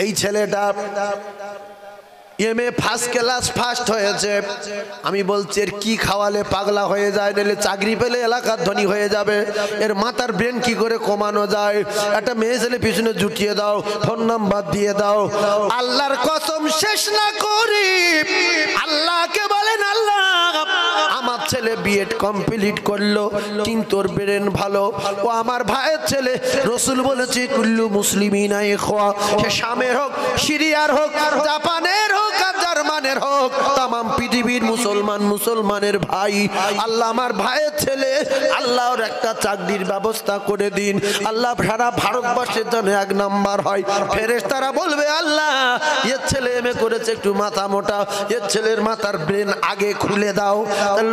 এই ছেলেটা MA first class first হয়েছে। আমি বলছি এর কি খাওয়ালে পাগলা হয়ে যায়, নাহলে চাকরি পেলে এলাকার ধনী হয়ে যাবে। এর মাথার ব্রেন কি করে কমানো যায়? একটা মেয়ে ছেলে পিছনে জুটিয়ে দাও, ফোন নাম্বার দিয়ে দাও। আল্লাহর কসম শেষ না করি আল্লাহকে বলেন, আল্লাহ আমার ছেলে বিএড কমপ্লিট করলো কিন্তু ওর ব্রেন ভালো, ও আমার ভাইয়ের ছেলে। রসুল বলেছে কুল্লু মুসলিমিনা ইখওয়া, সে শামের হোক, সিরিয়ার হোক, জাপানের হোক, জার্মানের হোক, তামাম পৃথিবীর মুসলমানের ভাই। আল্লাহ আমার ভাইয়ের ছেলে, আল্লাহ ওর একটা চাকরির ব্যবস্থা করে দিন। আল্লাহ সারা ভারতবর্ষের জন্য 1 নাম্বার হয়। ফেরেশতারা বলবে আল্লাহ এর ছেলে এমএ করেছে, একটু মাথা মোটা, এর ছেলের মাথার ব্রেন আগে খুলে দাও।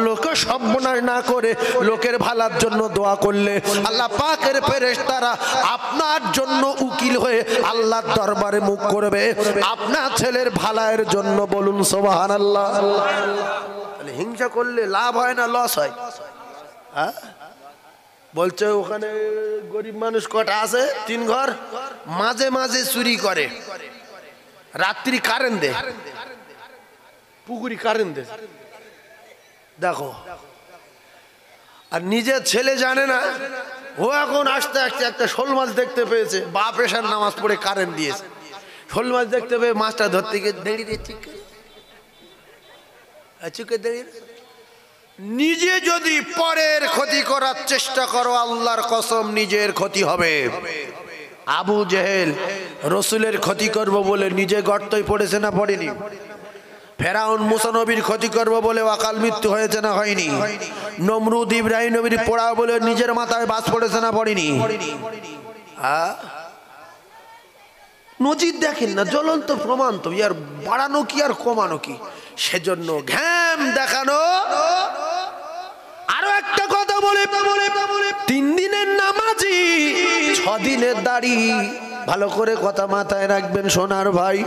লোকে সর্বনাশ না করে লোকের ভালোর জন্য দোয়া করলে আল্লাহ পাকের ফেরেশতারা আপনার জন্য উকিল হয়ে আল্লাহর দরবারে মুখ করবে আপনার ছেলের ভালায়ের জন্য। বলুন সুবহানাল্লাহ। তাহলে হিংসা করলে লাভ হয় না লস হয়? হ্যাঁ বলছে ওখানে গরিব মানুষ কটা আছে, 3 ঘর, মাঝে মাঝে চুরি করে, রাত্রি কারেন্ট দেয়, পুকুরি কারেন্ট দেয়। দেখো, আর নিজের ছেলে জানে না, ও এখন আস্তে আস্তে একটা শোল মাছ দেখতে পেয়েছে, বাপ এসার নামাজ পড়ে কারেন্ট দিয়েছে, শোল মাছ দেখতে পেয়ে মাছটা ধরতে গিয়ে দাঁড়িয়ে চুকে দাঁড়িয়ে। নিজে যদি পরের ক্ষতি করার চেষ্টা করো আল্লাহর কসম নিজের ক্ষতি হবে। আবু জেহেল রসুলের ক্ষতি করব বলে নিজে গর্তই পড়েছে না পড়েনি? ফেরাউন মুসা নবীর ক্ষতি করবো বলে অকাল মৃত্যু হয়েছে না হয়নি? নমরুদ ইব্রাহিম নবীর পোড়াও বলে নিজের মাথায় বাস পড়েছে না পড়েনি? নজির দেখেন না, জ্বলন্ত প্রমাণ তো। ইয়ার বাড়ানো কি আর কমানো কি? সেজন্য ঘ্যাম দেখানো। আরো একটা কথা বলে, 3 দিনের নামাজি 6 দিনের দাড়ি। ভালো করে কথা মাথায় রাখবেন সোনার ভাই।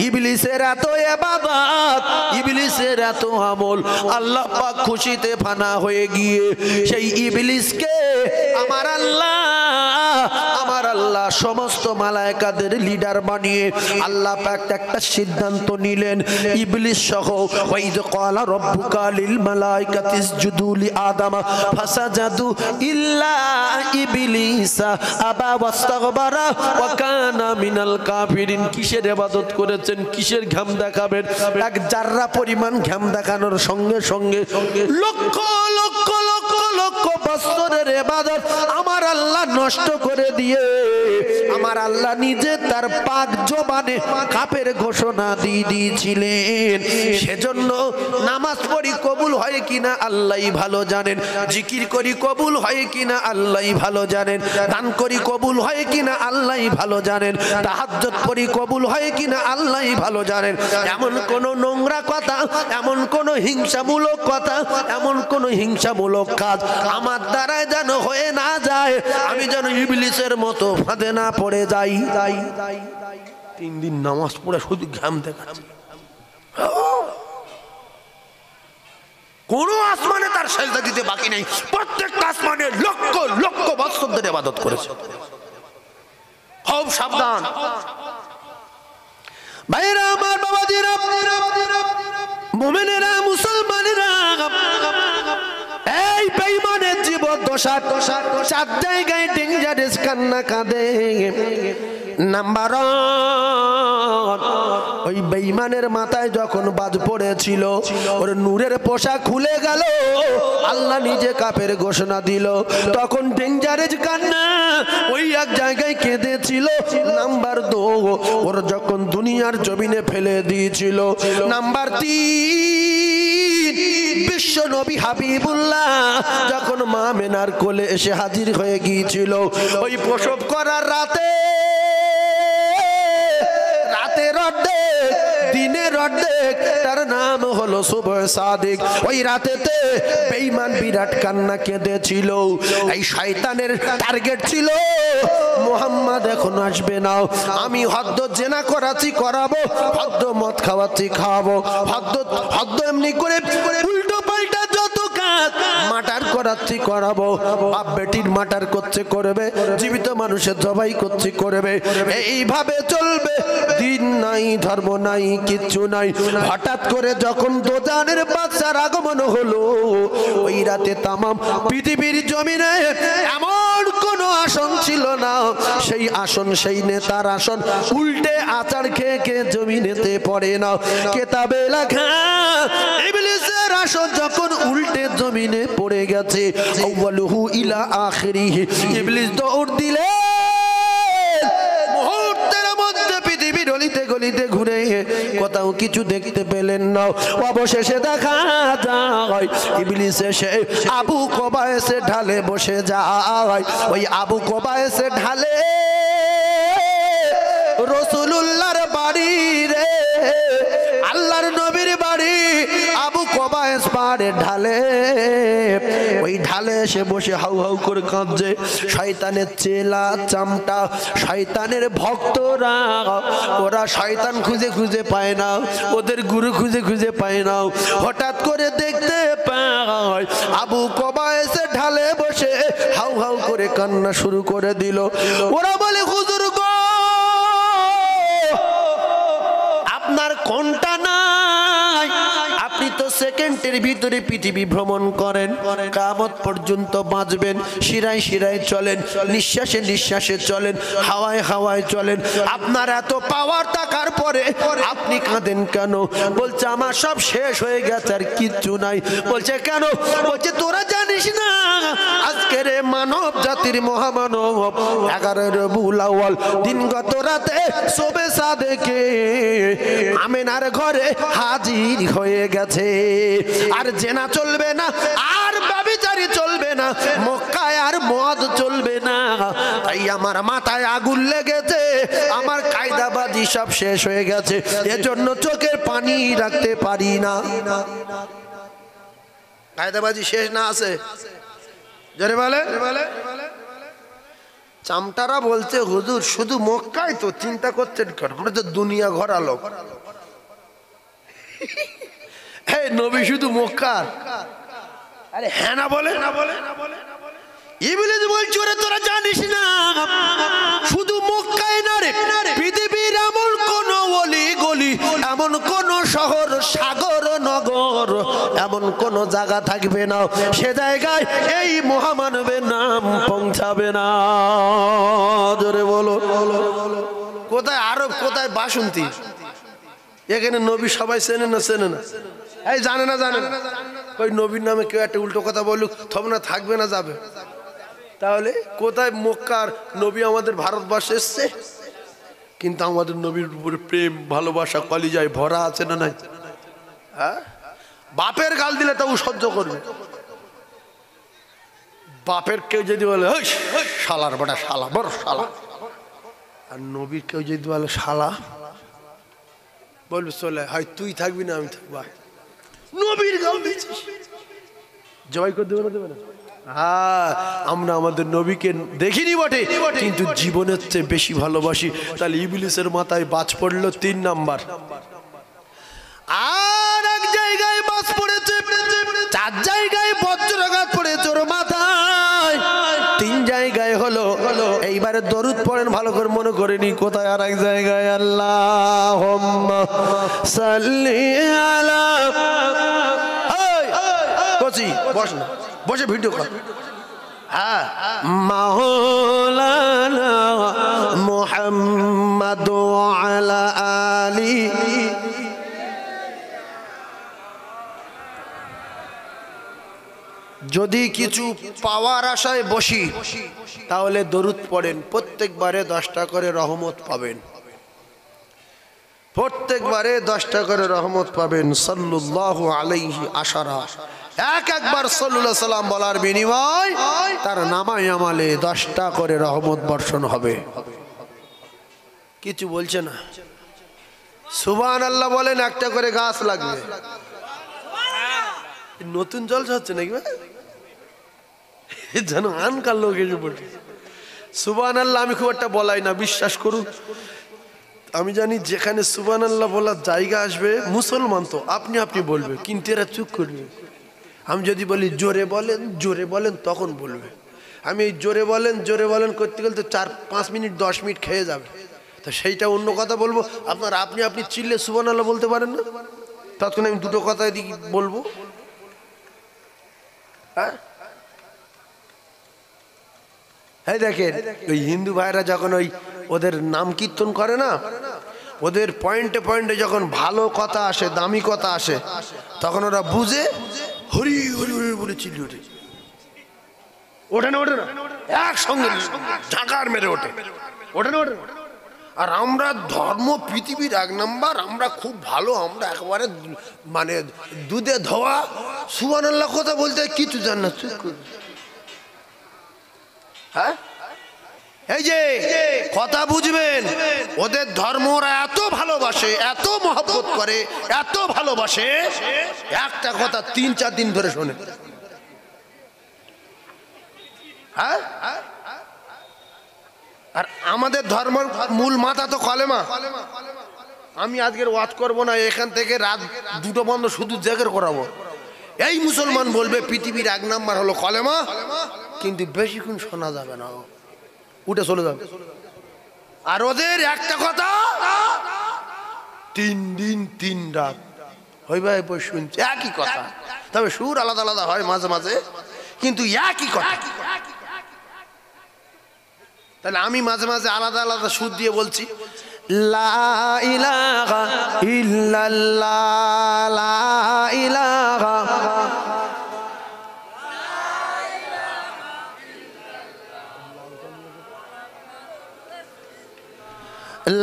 ইবলিসের এত ইবাদত, ইবলিসের এত আমল, আল্লাহ পাক খুশিতে ফানা হয়ে গিয়ে সেই ইবলিসকে আমার আল্লাহ সমস্ত মালায়েকাদের লিডার বানিয়ে আল্লাহ পাক একটা সিদ্ধান্ত নিলেন ইবলিস সহ। ওয়াইদ ক্বালা রাব্বুকা লিল মালায়েকাতি ইসজুদু লি আদাম ফাসাজাদু ইল্লা ইবলিসা আবা ওয়াস্তাগবারা ওয়া কানা মিনাল কাফিরিন। কিসের ইবাদত করেছেন, কিসের ঘাম দেখাবেন? এক জাররা পরিমাণ ঘাম দেখানোর সঙ্গে সঙ্গে লক্ষ লক্ষ লক্ষ লক্ষ বছরের ইবাদত আমার আল্লাহ নষ্ট করে দিয়ে আমার আল্লাহ নিজে তার পাক জবানে কাফের ঘোষণা দিয়ে দিয়েছিলেন। সেজন্য নামাজ পড়ি কবুল হয় কিনা আল্লাহই ভালো জানেন, জিকির করি কবুল হয় কিনা আল্লাহই ভালো জানেন, দান করি কবুল হয় কিনা আল্লাহই ভালো জানেন, তাহাজ্জুদ পড়ি কবুল হয় কিনা আল্লাহই ভালো জানেন। এমন কোন নোংরা কথা, এমন কোন হিংসামূলক কথা, এমন কোন হিংসামূলক কাজ আমার দ্বারায় যেন হয়ে না যায়, আমি যেন ইবলিসের মতো ফাঁদে না পড়ে যাই। 3 দিন নামাজ পড়ে শুধু ঘাম দেখাচ্ছে। কোন আসমানে তার সেজদা দিতে বাকি নেই, প্রত্যেকটা আসমানে লক্ষ লক্ষ বছর ধরে ইবাদত করেছে। খুব সাবধান ভাইরা আমার, বাবাজিরা, মুমিনেরা, মুসলমানেরা, এই বেঈমানের জীবন দশা 4 জায়গায় ডেঞ্জারাস কান্না কাঁদে। নাম্বার 1, ওই বেঈমানের মাথায় যখন বাজ পড়েছিল ওর নূরের পোশাক খুলে গেল, আল্লাহ নিজে কাফের ঘোষণা দিল, তখন ডেঞ্জারাস কান্না ওই এক জায়গায় কেঁদেছিল। নাম্বার 2, ওর যখন দুনিয়ার জমিনে ফেলে দিয়েছিল। নাম্বার 3, বিশ্ব নবী হাবিবুল্লাহ যখন মা মেনার কোলে এসে হাজির হয়ে গিয়েছিল ওই প্রসব করার রাতে, রাতের অর্ধেক, দিনের অর্ধেক, তার নাম হলো সুবহ সাদিক। ওই রাতেতে বেঈমান বিরাট কান্না কেঁদেছিল। এই শয়তানের টার্গেট ছিল মুহাম্মদ এখন আসবে না, আমি হদ্দ জেনা করাচ্ছি করাবো, হদ্দ মদ খাওয়াচ্ছি খাওয়াবো, হদ্দ এমনি করে উল্টো পাল্টা যত কাজ মার্টার করাচ্ছি করাবো, বাপ বেটির মার্টার করছে করবে, জীবিত মানুষের জবাই করছে করবে, এইভাবে চলবে। দিন নাই, ধর্ম নাই, কিচ্ছু নাই। হঠাৎ করে যখন দোজানের বাদশার আগমন হলো, ওই রাতে তামাম পৃথিবীর জমিনে এমন কোন আসন ছিল না, সেই আসন, সেই নেতার আসন উল্টে আচার খেয়ে খেয়ে জমিনেতে পড়ে না। কেতাবে লেখা ইবলিসের আসন যখন উল্টে জমিনে পড়ে গেছে, আউয়ালুহু ইলা আখিরিহি, ইবলিস দৌড় দিলে মুহূর্তের মধ্যে পৃথিবীর অলিতে গলিতে ঘুরে কোথাও কিছু দেখতে পেলেন না। অবশেষে দেখা যায় ইবলিস এসে আবু কুবাইসের ঢালে বসে যায়। ওই আবু কুবাইসের ঢালে রাসূলুল্লাহর বাড়ি রে, আল্লাহর নবীর বাড়ি আবু কুবাইস পাড়ে ঢালে। ওই ঢালে এসে বসে হাউ হাউ করে কাঁদছে। শয়তানের চেলা চামটা, শয়তানের ভক্তরা, ওরা শয়তান খুঁজে খুঁজে পায় না, ওদের গুরু খুঁজে খুঁজে পায় না। হঠাৎ করে দেখতে পায় আবু কুবাইসের ঢালে বসে হাউ হাউ করে কান্না শুরু করে দিল। ওরা বলে, হুজুর গো, আপনার কোনটা নাই? আপনি তো সেকেন্ডের ভিতরে পৃথিবী ভ্রমণ করেন, কিয়ামত পর্যন্ত বাঁচবেন, শিরায় শিরায় চলেন, নিঃশ্বাসে নিঃশ্বাসে চলেন, হাওয়ায় হাওয়ায় চলেন। আপনার এত পাওয়ার থাকার পরে আপনি কাঁদেন কেন? বলছে, আমার সব শেষ হয়ে গেছে, আর কিচ্ছু নাই। বলছে, কেন? বলছে, তোরা জানিস না আজকের মানব জাতির মহামানব 11 রবিউল আউয়াল দিনগত রাতে শবে সাদেকে আমেনার ঘরে হাজির হয়ে গেছে। আর জেনা চলবে না, আর ব্যভিচারী চলবে না, মক্কায় আর মদ চলবে না। তাই আমার মাথায় আগুন লেগেছে, আমার কায়দাবাজি সব শেষ হয়ে গেছে, এজন্য চোখের পানি রাখতে পারি না। কায়দাবাজি শেষ না আছে? জোরে বলে। চামটারা বলছে, হুজুর শুধু মক্কায় তো, চিন্তা করছেন কেন? আমরা তো দুনিয়া ঘোরা লোক। হ্যাঁ, নবী শুধু মক্কার? আরে হ্যাঁ না বলে না বলে। ইবলিস বলছে, ওরে তোরা জানিস না শুধু মক্কায় না রে, পৃথিবীর এমন কোন অলি গলি, এমন কোন শহর, সাগর, নগর, এমন কোন জায়গা থাকবে না সে জায়গায় এই মহামানবের নাম পৌঁছাবে না। জোরে বলো। কোথায় আরব, কোথায় বাসন্তী? এখানে নবী সবাই চেনে না? চেনে না? এই জানে না? জানে না? ওই নবীর নামে কেউ একটা উল্টো কথা বলুক, তবে না থাকবে না, যাবে। তাহলে কোথায় মক্কার নবী আমাদের ভারতবর্ষে এসছে, কিন্তু আমাদের নবীর উপরে প্রেম ভালোবাসা কলিজায় ভরা আছে না নাই? হ্যাঁ, বাপের গাল দিলে তাও সহ্য করবে। বাপের কেউ যদি বলে শালার বড়া শালা, বড় শালা, আর নবীর কেউ যদি বলে শালা, বলবে চলে, হয় তুই থাকবি না আমি থাকবো। নবীর গাল দিচ্ছিস, জবাই করে দেবে না? দেবে না? হ্যাঁ, আমরা আমাদের নবীকে দেখিনি বটে, কিন্তু জীবনের চেয়ে বেশি ভালোবাসি। তাহলে ইবলিসের মাথায় বাজ পড়লো 3 নাম্বার। আর এক জায়গায় বাজ পড়েছে, 4 জায়গায় বজ্রাঘাত পড়েছে ওর মাথায়, 3 জায়গায় হলো। এইবারে দরুদ পড়েন ভালো করে, মনে করেনি কোথায় আর এক জায়গায়। আল্লাহুম্মা সাল্লি আলা, কচি বস না, বসে ভিডিও কর। হ্যাঁ, মাওলানা মুহাম্মাদ আলা আলি। যদি কিছু পাওয়ার আশায় বসি তাহলে দরুদ পড়েন, প্রত্যেকবারে 10টা করে রহমত পাবেন, প্রত্যেকবারে 10টা করে রহমত পাবেন। সাল্লাল্লাহু আলাইহি আশারা, একবার সাল্লাল্লাহু সাল্লাম বলার বিনিময় তার নামায় আমালে 10টা করে রহমত বর্ষণ হবে। কিছু বলছে না? সুবহানাল্লাহ বলেন, একটা করে গাছ লাগবে। নতুন জলসা হচ্ছে নাকি জানো? আনকার লোক এসে পড়ছে। সুবহানাল্লাহ আমি খুব একটা বলাই না, বিশ্বাস করুন। আমি জানি যেখানে সুবহানাল্লাহ বলার জায়গা আসবে, মুসলমান তো আপনি আপনি বলবে, কিন্তু এরা চুপ করবে। আমি যদি বলি জোরে বলেন, জোরে বলেন, তখন বলবে। আমি এই জোরে বলেন করতে গেলে তো 4-5 মিনিট 10 মিনিট খেয়ে যাবে, তো সেইটা অন্য কথা বলবো, আপনি চিল্লে সুবহানাল্লাহ বলতে পারেন না? ততক্ষণ আমি দুটো কথা এদিকে বলবো। হ্যাঁ, এই দেখেন ওই হিন্দু ভাইরা যখন ওদের নাম কীর্তন করে না, ওদের পয়েন্টে পয়েন্টে যখন ভালো কথা আসে, দামি কথা আসে, তখন ওরা বুঝে হরি হরি হরি বলে চিল্লি ওঠে। ওঠে না একসঙ্গে ঝাঁকার মেরে ওঠে না। আর আমরা ধর্ম পৃথিবীর 1 নাম্বার, আমরা খুব ভালো, আমরা একেবারে মানে দুধে ধোয়া। সুবহানাল্লাহ কথা বলতে কিছু জান না। হ্যাঁ, এই যে কথা বুঝবেন, ওদের ধর্ম ওরা এত ভালোবাসে, এত মহব্বত করে, এত ভালোবাসে, একটা কথা 3-4 দিন ধরে শোনে। হ্যাঁ, আর আমাদের ধর্মের মূল মাথা তো কলেমা। আমি আজকের ওয়াজ করব না, এখান থেকে রাত 2টো বন্ধ শুধু জিকির করাবো। এই মুসলমান বলবে পৃথিবীর 1 নাম্বার হলো কলেমা, কিন্তু বেশিক্ষণ শোনা যাবে না, উঠে চলে যাবে। আর ওদের একটা কথা 3 দিন 3 রাত হইবে শুনছে একই কথা, তবে সুর আলাদা আলাদা হয় মাঝে মাঝে, কিন্তু একই কথা। তাহলে আমি মাঝে মাঝে আলাদা আলাদা সুর দিয়ে বলছি, লা ইলাহা ইল্লাল্লাহ, লা ইলাহা,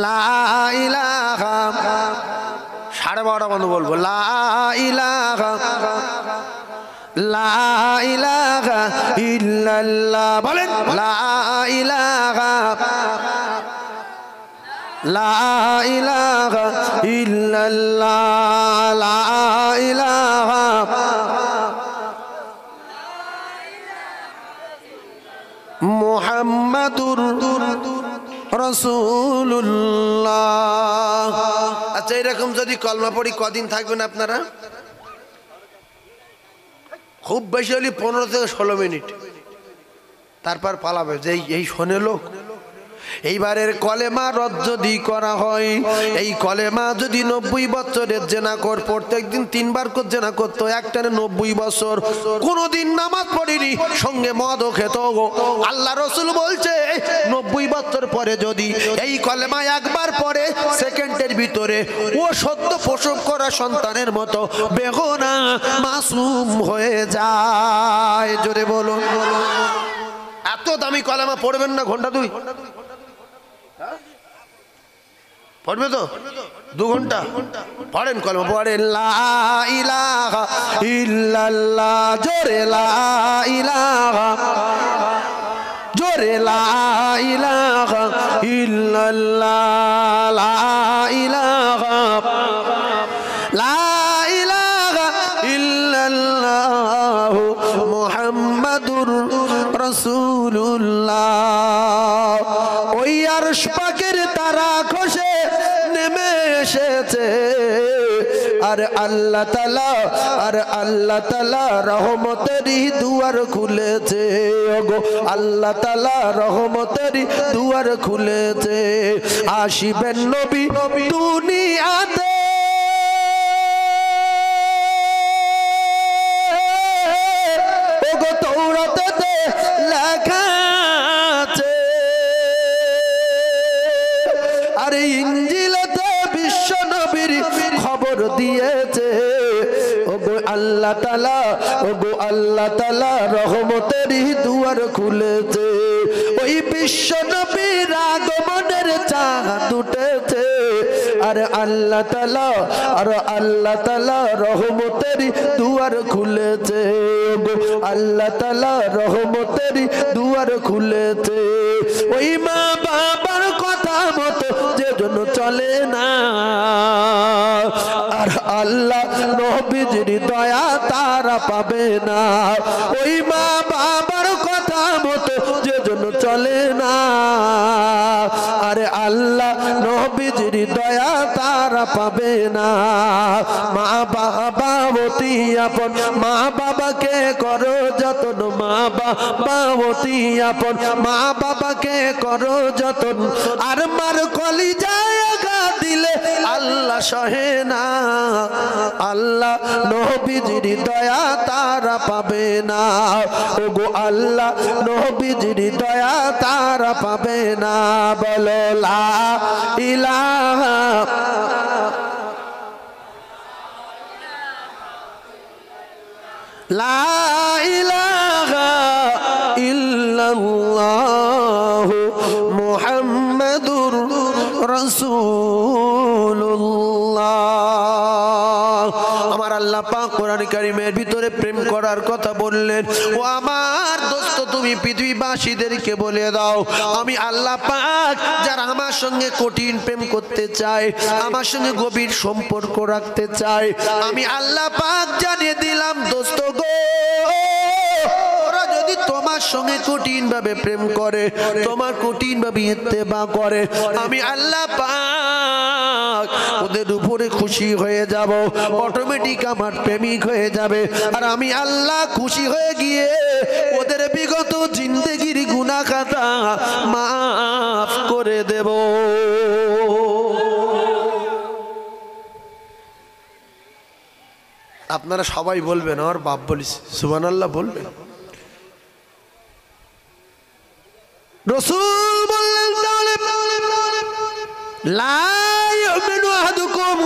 লা ইলাহা, 12:30 বন্ধ বলবো, লা ইলাহা, লা ইলাহা ইল্লাল্লাহ, বলেন লা ইলাহা, লা ইলাহা ইল্লাল্লাহ, লা ইলাহা, মুহাম্মাদুর রাসূলুল্লাহ। আচ্ছা, এরকম যদি কলমা পড়ি কদিন থাকবেন আপনারা? খুব বেশি হলে 15 থেকে 16 মিনিট, তারপর পালাবে যে এই শোনে লোক। এইবারের কলেমা রদ যদি করা হয়, এই কলেমা যদি 90 বছরের জেনাকর প্রত্যেক দিন 3 বার করে জেনা করতো, একটানে 90 বছর, কোনদিন নামাজ পড়েনি, সঙ্গে মদও খেত, আল্লাহ রাসূল বলছে 90 বছর পরে যদি এই কলেমা একবার পড়ে, সেকেন্ডের ভিতরে ও সদ্য প্রসব করা সন্তানের মতো বেগুনাহ মাসুম হয়ে যায়। জোরে বলুন। এত দামি কলেমা পড়বেন না, ঘন্টা 2 পড়বে তো, 2 ঘন্টা পড়েন কলেমা, পড়েন লা ইলাহা ইল্লাল্লাহ, জোরে লা ইলাহা, জোরে লা ইলাহা ইল্লাল্লাহ, লা ইলাহা, লা ইলাহা ইল্লাল্লাহ, মুহাম্মাদুর রাসূলুল্লাহ। ওই আরশ পাকের তারা খসে নেমে এসেছে, আর আল্লাহ তাআলা রহমতেরই দুয়ার খুলেছে, ওগো আল্লাহ তাআলা রহমতেরই দুয়ার খুলেছে। আসিবেন নবী দুনিয়াতে, ওগো তাওরাতে লেখা আছে, আর ইনজিলেতে বিশ্ব নবীর খবর দিয়েছে। ওগো আল্লাহ তাআলা রহমতেরই দুয়ার খুলেছে। ওই বিশ্ব নবীর আগমনের চাঁদ উঠেছে, আর আল্লাহ তাআলা রহমতেরই দুয়ার খুলেছে। ওগো আল্লাহ তাআলা রহমতেরই দুয়ার খুলেছে। ওই মা বাবার কথা মতো যেজন চলে না, আর আল্লাহ নবীজির দয়া তারা পাবে না। ওই মা বাবার কথা মতো যেজন চলে না, আরে আল্লাহ নবীজির নবীজির দয়া তারা পাবে না। মা বাবা অতি আপন, মা বাবাকে করো যতন, মা বাবা অতি আপন, মা বাবাকে করো যতন। আর মার কলিজায় আঘাত দিলে আল্লাহ সহে না, আল্লাহ নবীজির দয়া তারা পাবে না। ওগো আল্লাহ নবীজির দয়া তারা পাবে না। বলো লা ইলাহা লা ইলাহা ইল্লাল্লাহু মুহাম্মাদুর রাসূলুল্লাহ। আমার আল্লাহ পাক কোরআন কারীমের ভিতরে প্রেম করার কথা বললেন। ও আমার দোস্ত, তুমি পৃথিবীবাসীদেরকে বলে দাও, আমি আল্লাহ পাক যারা আমার সঙ্গে কঠিন প্রেম করতে চায়, আমার সঙ্গে গভীর সম্পর্ক রাখতে চায়, আমি আল্লাহ পাক জানিয়ে দিলাম দোস্ত গো, ওরা যদি তোমার সঙ্গে কঠিন ভাবে প্রেম করে, তোমার কঠিন ভাবে ইত্তেবা করে, আমি আল্লাহ পাক ওদের উপরে খুশি হয়ে যাব, অটোমেটিক আমার প্রেমিক হয়ে যাবে। আর আমি আল্লাহ খুশি হয়ে গিয়ে ওদের বিগত জিন্দেগির গুনাহ খাতা মাফ করে দেব। আপনারা সবাই বলবেন, আর বাপ বলিস সুবহানাল্লাহ বলবেন। রাসূল বললেন, লা ইউমিনু আহাদুকুম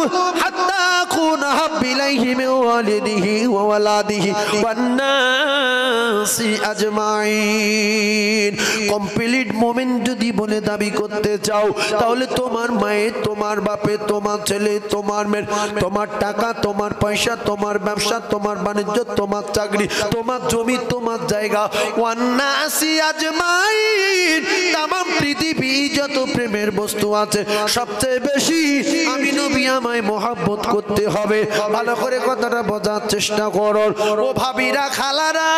হাত্তা আকুনা হাব্বা ইলাইহি মিন ওয়ালিদিহি ওয়া ওয়ালাদিহি ওয়ান নাসি আজমাইন। কমপ্লিট মুমিন যদি বলে দাবি করতে চাও, তাহলে তোমার মায়ের, তোমার বাপের, তোমার ছেলে, তোমার মেয়ে, তোমার টাকা, তোমার পয়সা, তোমার ব্যবসা, তোমার বাণিজ্য, তোমার চাকরি, তোমার জমি, তোমার জায়গা, ওয়ান নাসি আজমাইন, তামাম পৃথিবী যত প্রেমের বস্তু আছে সবচেয়ে বেশি আমি নবী আমায় মহব্বত করতে হবে। ভালো করে কথাটা বোঝার চেষ্টা করো। ও ভাবিরা, খালারা,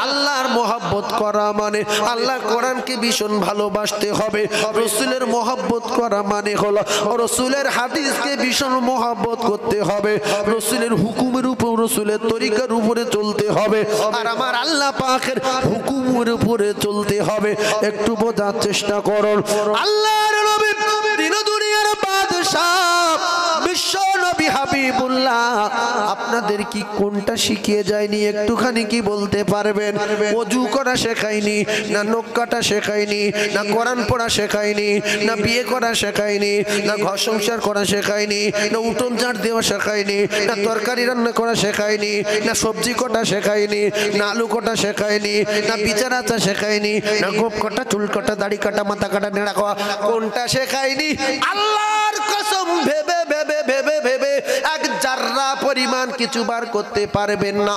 আল্লাহর মহব্বত করা মানে আল্লাহর কোরআনকে ভীষণ ভালোবাসতে হবে। রাসূলের মহব্বত করা মানে হলো রাসূলের হাদিসকে ভীষণ মহব্বত করতে হবে। রাসূলের হুকুমের উপর, রাসূলের তরিকার উপরে চলতে হবে। আর আমার আল্লাহ পাকের হুকুমের উপরে চলতে হবে। একটু বোঝার চেষ্টা করো। আল্লাহর নবী দিন দুনিয়ার বাদশাহ বিশ্ব নবী হাবিবুল্লাহ আপনাদের কি কোনটা শিখিয়ে যায়নি? একটুখানি কি বলতে পারবেন? ওযু করা শেখায়নি, না নখ কাটা শেখায়নি, না কোরআন পড়া শেখায়নি, না বিয়ে করা শেখায়নি, না ঘর সংসার করা শেখায়নি, না উঠোন ঝাড় দেওয়া শেখায়নি, না তরকারি রান্না করা শেখায়নি, না সবজি কাটা শেখায়নি, না আলু কাটা শেখায়নি, না বিচার আচার শেখায়নি, না গোপ কাটা, চুল কাটা, দাড়ি কাটা, মাথা কাটা, নেড়া খাওয়া, কোনটা শেখায়নি? আল্লাহর কসম, ভেবে ভেবে ভেবে ভেবে এক জাররা পরিমাণ কিছু বার করতে পারবেন না।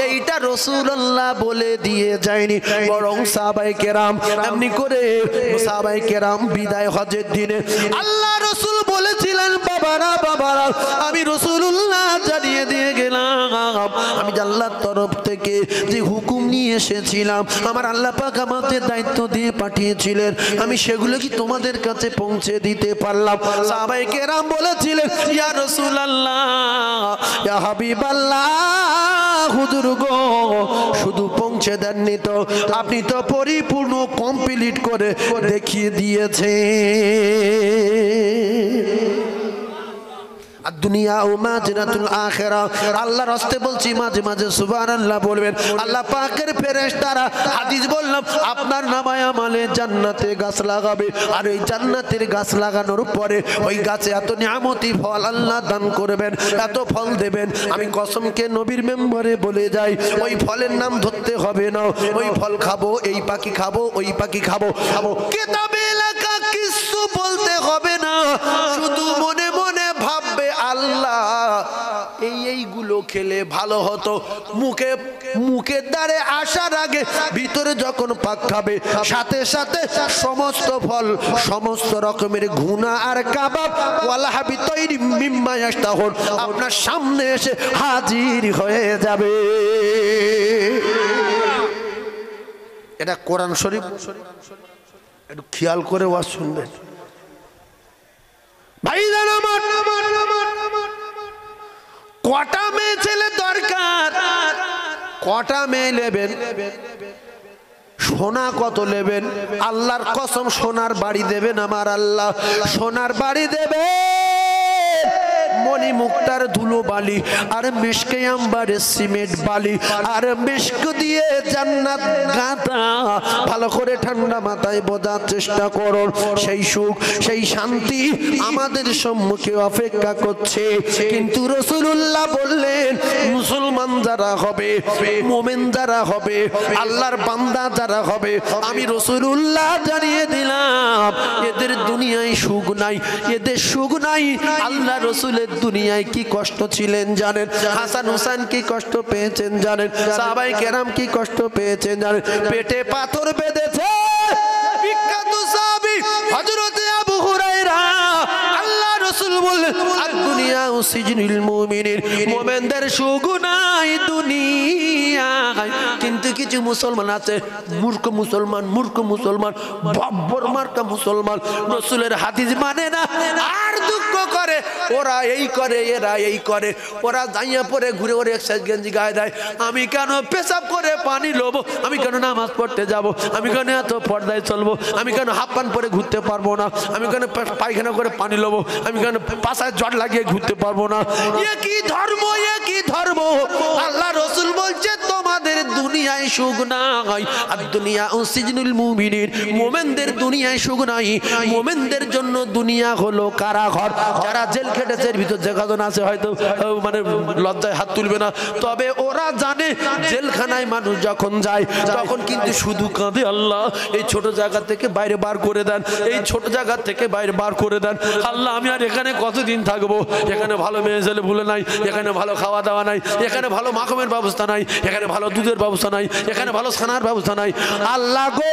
এইটা রাসূলুল্লাহ বলে দিয়ে যায়নি, বরং সাহাবায়ে কেরাম এমনি করে, সাহাবায়ে কেরাম বিদায় হজের দিনে আল্লাহ রাসূল বলেছিলেন, বাবারা বাবারা, আমি রাসূলুল্লাহ জানিয়ে দিয়ে গেলাম, আমি আল্লাহর তরফ থেকে যে হুকুম নিয়ে এসেছিলাম, আমার আল্লাহ পাক আমাদের দায়িত্ব দিয়ে পাঠিয়েছিলেন, আমি সেগুলো কি তোমাদের কাছে পৌঁছে দিতে পারলাম? সাহাবায়ে কেরাম বলেছিলেন, ইয়া রাসূলুল্লাহ, ইয়া হাবিবাল্লাহ, হুজুর গো, শুধু পৌঁছে দেননি তো, আপনি তো পরিপূর্ণ কমপ্লিট করে দেখিয়ে দিয়েছে। আর দুনিয়া ও মাজরাতুল আখিরা, আল্লাহর রাস্তে বলছি, মাঝে মাঝে সুবহানাল্লাহ বলবেন। আল্লাহ পাকের ফেরেশতারা, হাদিস বললাম, আপনার নামায় আমলে জান্নাতে গাছ লাগাবে, আর ওই জান্নাতের গাছ লাগানোর পরে ওই গাছে এত নিয়ামতি ফল আল্লাহ দান করবেন, এত ফল দেবেন, আমি কসমকে নবীর মেম্বরে বলে যাই, ওই ফলের নাম ধরতে হবে না, ওই ফল খাবো, এই পাখি খাবো, ওই পাখি খাবো, কিতাবে লেখা কিছু বলতে হবে না, শুধু মনে মনে ভাববে, আল্লাহ এইগুলো খেলে ভালো হতো। মুখের দ্বারে আসার আগে ভিতরে যখন পাক খাবে, সাথে সাথে সমস্ত ফল, সমস্ত রকমের ঘুনা আর কাবাব ওয়ালাহাবি তৈরি মিম্মা ইয়াশতাহুন আপনার সামনে এসে হাজির হয়ে যাবে। এটা কোরআন শরীফ, একটু খেয়াল করে ওয়াজ শুনবেন। ভাইজান আমার, কটা মেয়ে ছেলে দরকার? কটা মেয়ে নেবেন? সোনা কত নেবেন? আল্লাহর কসম সোনার বাড়ি দেবেন আমার আল্লাহ, সোনার বাড়ি দেবে। মণি মুক্তার ধুলো বালি আর মিশকে আম্বারের সিমেন্ট বালি আর মিশক দিয়ে জান্নাত গাঁথা। ভালো করে ঠান্ডা মাথায় বোঝার চেষ্টা করুন। সেই সুখ সেই শান্তি আমাদের সম্মুখে অপেক্ষা করছে। কিন্তু রাসূলুল্লাহ বললেন, মুসলমান যারা হবে, মুমিন যারা হবে, আল্লাহর বান্দা যারা হবে, আমি রাসূলুল্লাহ জানিয়ে দিলাম এদের দুনিয়ায় সুখ নাই, এদের সুখ নাই। আল্লাহ রাসূলের দুনিয়ায় কি কষ্ট ছিলেন জানেন? হাসান হুসাইন কি কষ্ট পেয়েছেন জানেন? সাহাবায়ে কেরাম কি কষ্ট পেয়েছেন জানেন? পেটে পাথর বেঁধেছে বিখ্যাত সাহাবী হযরত আবু হুরায়রা। আল্লাহ রাসূল বললেন, আদ-দুনিয়া সিজনুল মুমিনিন, মুমিনদের সুখ নাই দুনিয়ায়। কিন্তু কিছু মুসলমান আছে, মূর্খ মুসলমান, মূর্খ মুসলমান, বব্বর মার্কা মুসলমান, রাসূলের হাদিস মানে না আর দুঃখ করে। ওরা এই করে, এরা এই করে, ওরা দাইয়া পরে ঘুরে ঘুরে এক্সারসাইজ গেঞ্জি গায়ে দেয়। আমি কেন পেশাব করে পানি লোবো? আমি কেন নামাজ পড়তে যাব? আমি কেন এত পর্দায় চলবো? আমি কেন হাফ প্যান্ট পরে ঘুরতে পারবো না? আমি কেন পায়খানা করে পানি লোবো? আমি কেন পাশায় জট লাগিয়ে ঘুরতে পারবো না? এ কি ধর্ম, এ কি ধর্ম? আল্লাহ রাসূল বলছে তোমাদের দুনিয়ায় সুখ নাই। আর দুনিয়া সিজনুল মুমিনিন, মুমিনদের দুনিয়ায় সুখ নাই। মুমিনদের জন্য দুনিয়া হলো কারাঘর। যারা জেল খেটেছে এর ভিতর যে কজন আছে হয়তো মানে লজ্জায় হাত তুলবে না, তবে ওরা জানে জেলখানায় মানুষ যখন যায় তখন কিন্তু শুধু কাঁদে, আল্লাহ এই ছোট জায়গা থেকে বাইরে বার করে দেন, এই ছোট জায়গা থেকে বাইরে বার করে দেন। আল্লাহ আমি আর এখানে কতদিন থাকবো? এখানে ভালো মেয়ে ছেলে ভুলে নাই, এখানে ভালো খাওয়া দাওয়া নাই, এখানে ভালো মাখমের ব্যবস্থা নাই, এখানে ভালো দুধের ব্যবস্থা নাই, এখানে ভালো ছানার ব্যবস্থা নাই। আল্লাহ গো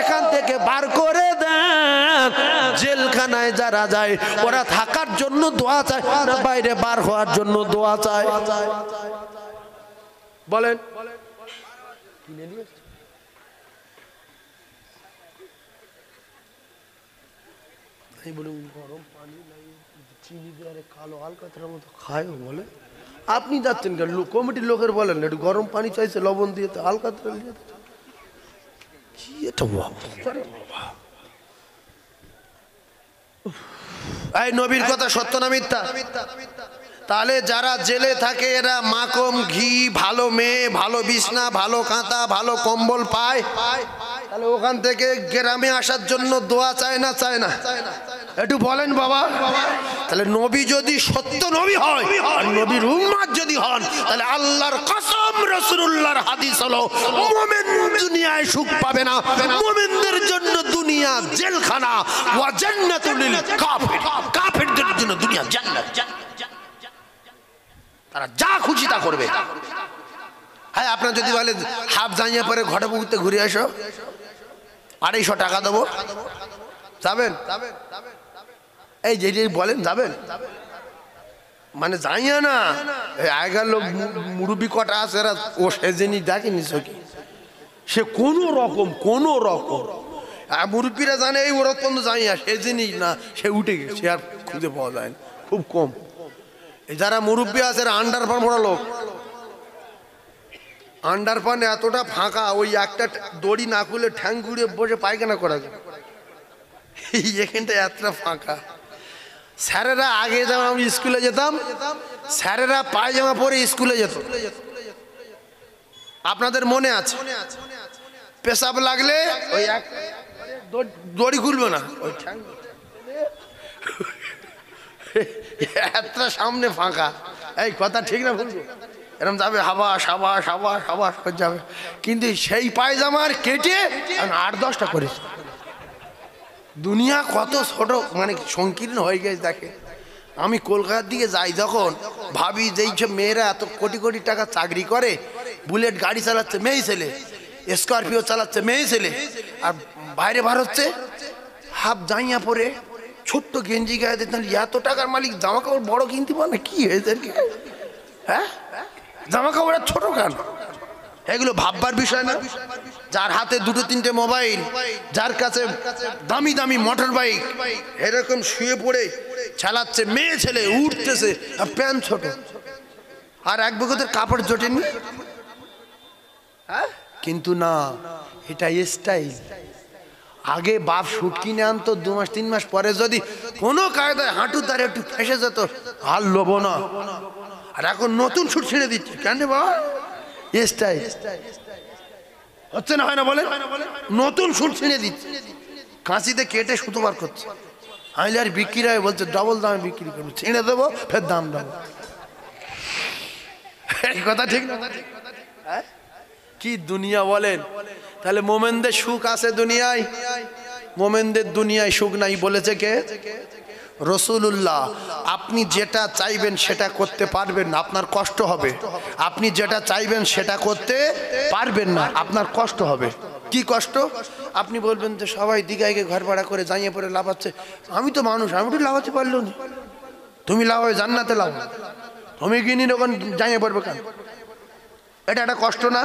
এখান থেকে বার করে দেন। জেলখানায় যারা যায় ওরা থাকার জন্য দোয়া চায় না বাইরে বার হওয়ার জন্য দোয়া চায়? বলেন। গরম পানি নাই, চিনি দিয়ে কালো আলকাতরার মতো খায় বলে। আপনি যাচ্ছেন কেন? কমিটির লোকের বলেন একটু গরম পানি চাইছে লবণ দিয়ে, তো আলকাতরা দিয়ে কি এটা বাবা। এই নবীর কথা সত্য না মিথ্যা? তাহলে যারা জেলে থাকে এরা মাখন, ঘি, ভালো মেয়ে, ভালো বিছনা, ভালো কাঁথা, ভালো কম্বল পায়, তাহলে ওখান থেকে গ্রামে আসার জন্য দোয়া চায় না চায় না? একটু বলেন বাবা। তাহলে নবী যদি সত্য নবী হয় আর নবীর উম্মত যদি হন, তাহলে আল্লাহর কসম রাসূলুল্লাহর হাদিস হলো মুমিন দুনিয়ায় সুখ পাবে না, মুমিনদের জন্য দুনিয়া জেলখানা, ওয়া জান্নাতুল লিল কাফির, কাফিরদের জন্য দুনিয়া জান্নাত। তারা যা খুশি তা করবে। হ্যাঁ, আপনার যদি বলে হাফ জানিয়ে পরে ঘটে পুকুরতে ঘুরে আসো, 250 টাকা দেবো, যাবেন? এই যে বলেন যাবেন মানে যাইয়া না, আগের লোক মুরব্বী কটা আছে এরা ও সে জিনিস দেখেনি সকি, সে কোনো রকম মুরব্বীরা জানে এই ওরা তো যাইয়া সে জিনিস না, সে উঠে গেছে, আর খুঁজে পাওয়া যায় না, খুব কম। এই যারা মুরব্বী আছে এরা আন্ডারপান পড়া লোক, আন্ডারপান এতটা ফাঁকা, ওই একটা দড়ি না খুলে ঠ্যাং ঘুরিয়ে বসে পায়খানা করা যায়, এখানটা এতটা ফাঁকা। স্যারেরা আগে যেমন আমি স্কুলে যেতাম, স্যারেরা পায়জামা পরে স্কুলে যেত, আপনাদের মনে আছে? পেশাব লাগলে ওই এক দড়ি খুলবে না, ওই ঠ্যাং এতটা সামনে ফাঁকা। এই কথা ঠিক না বলবো? এরকম যাবে হাবাস হাবাস হাবাস হাবাস করে যাবে, কিন্তু সেই পায়জামার কেটে 8-10টা করেছে। দুনিয়া কত ছোট মানে সংকীর্ণ হয়ে গেছে। দেখে আমি কলকাতার দিকে যাই যখন, ভাবি যে সব মেয়েরা এত কোটি কোটি টাকা চাকরি করে, বুলেট গাড়ি চালাচ্ছে মেয়ে ছেলে, স্করপিও চালাচ্ছে মেয়ে ছেলে, আর বাইরে বার হচ্ছে হাফ জাইয়া পরে ছোট্ট গেঞ্জি গায়ে দিতে, এত টাকার মালিক জামা কাপড় বড় কিনতে পারে না? কি হয়েছে? হ্যাঁ, জামা কাপড় ছোট কেন? এগুলো ভাববার বিষয় না? যার হাতে দুটো তিনটে মোবাইল, যার কাছে দামি দামি মোটর বাইক, এরকম শুয়ে পড়ে চালাচ্ছে, মেয়ে ছেলে উঠতেছে আর প্যান্ট ছোট, আর এক বগতের কাপড় জোটেনি। হ্যাঁ, কিন্তু না, এটা স্টাইল। আগে বাপ শুট কিনে আনতো, 2 মাস 3 মাস পরে যদি কোনো কায়দায় হাঁটু তার একটু ফেসে যেত, আর লোবো না। আর এখন নতুন শুট ছেড়ে দিচ্ছে, কেন বাবা? স্টাইল হচ্ছে না, হয় না বলে? নতুন শুট ছিঁড়ে দিচ্ছে, কাঁচিতে কেটে সুতো বার করছে। আইলে আর বিক্রি হয়, বলছে ডবল দামে বিক্রি করবো, ছিঁড়ে দেবো, ফের দাম দেবো। এই কথা ঠিক না? কি দুনিয়া বলেন? তাহলে মোমেনদের সুখ আছে দুনিয়ায়? মোমেনদের দুনিয়ায় সুখ নাই বলেছে কে? রাসূলুল্লাহ। আপনি যেটা চাইবেন সেটা করতে পারবেন না, আপনার কষ্ট হবে। আপনি যেটা চাইবেন সেটা করতে পারবেন না, আপনার কষ্ট হবে। কি কষ্ট? আপনি বলবেন যে সবাই দিঘায় ঘর ভাড়া করে জাইয়ে পরে লাভাচ্ছে, আমি তো মানুষ, আমি তো লাভাতে পারলো না। তুমি লাভ, জান্নাতে লাভ, তুমি কিনি তখন জাইয়ে পড়বে কেন? এটা একটা কষ্ট না?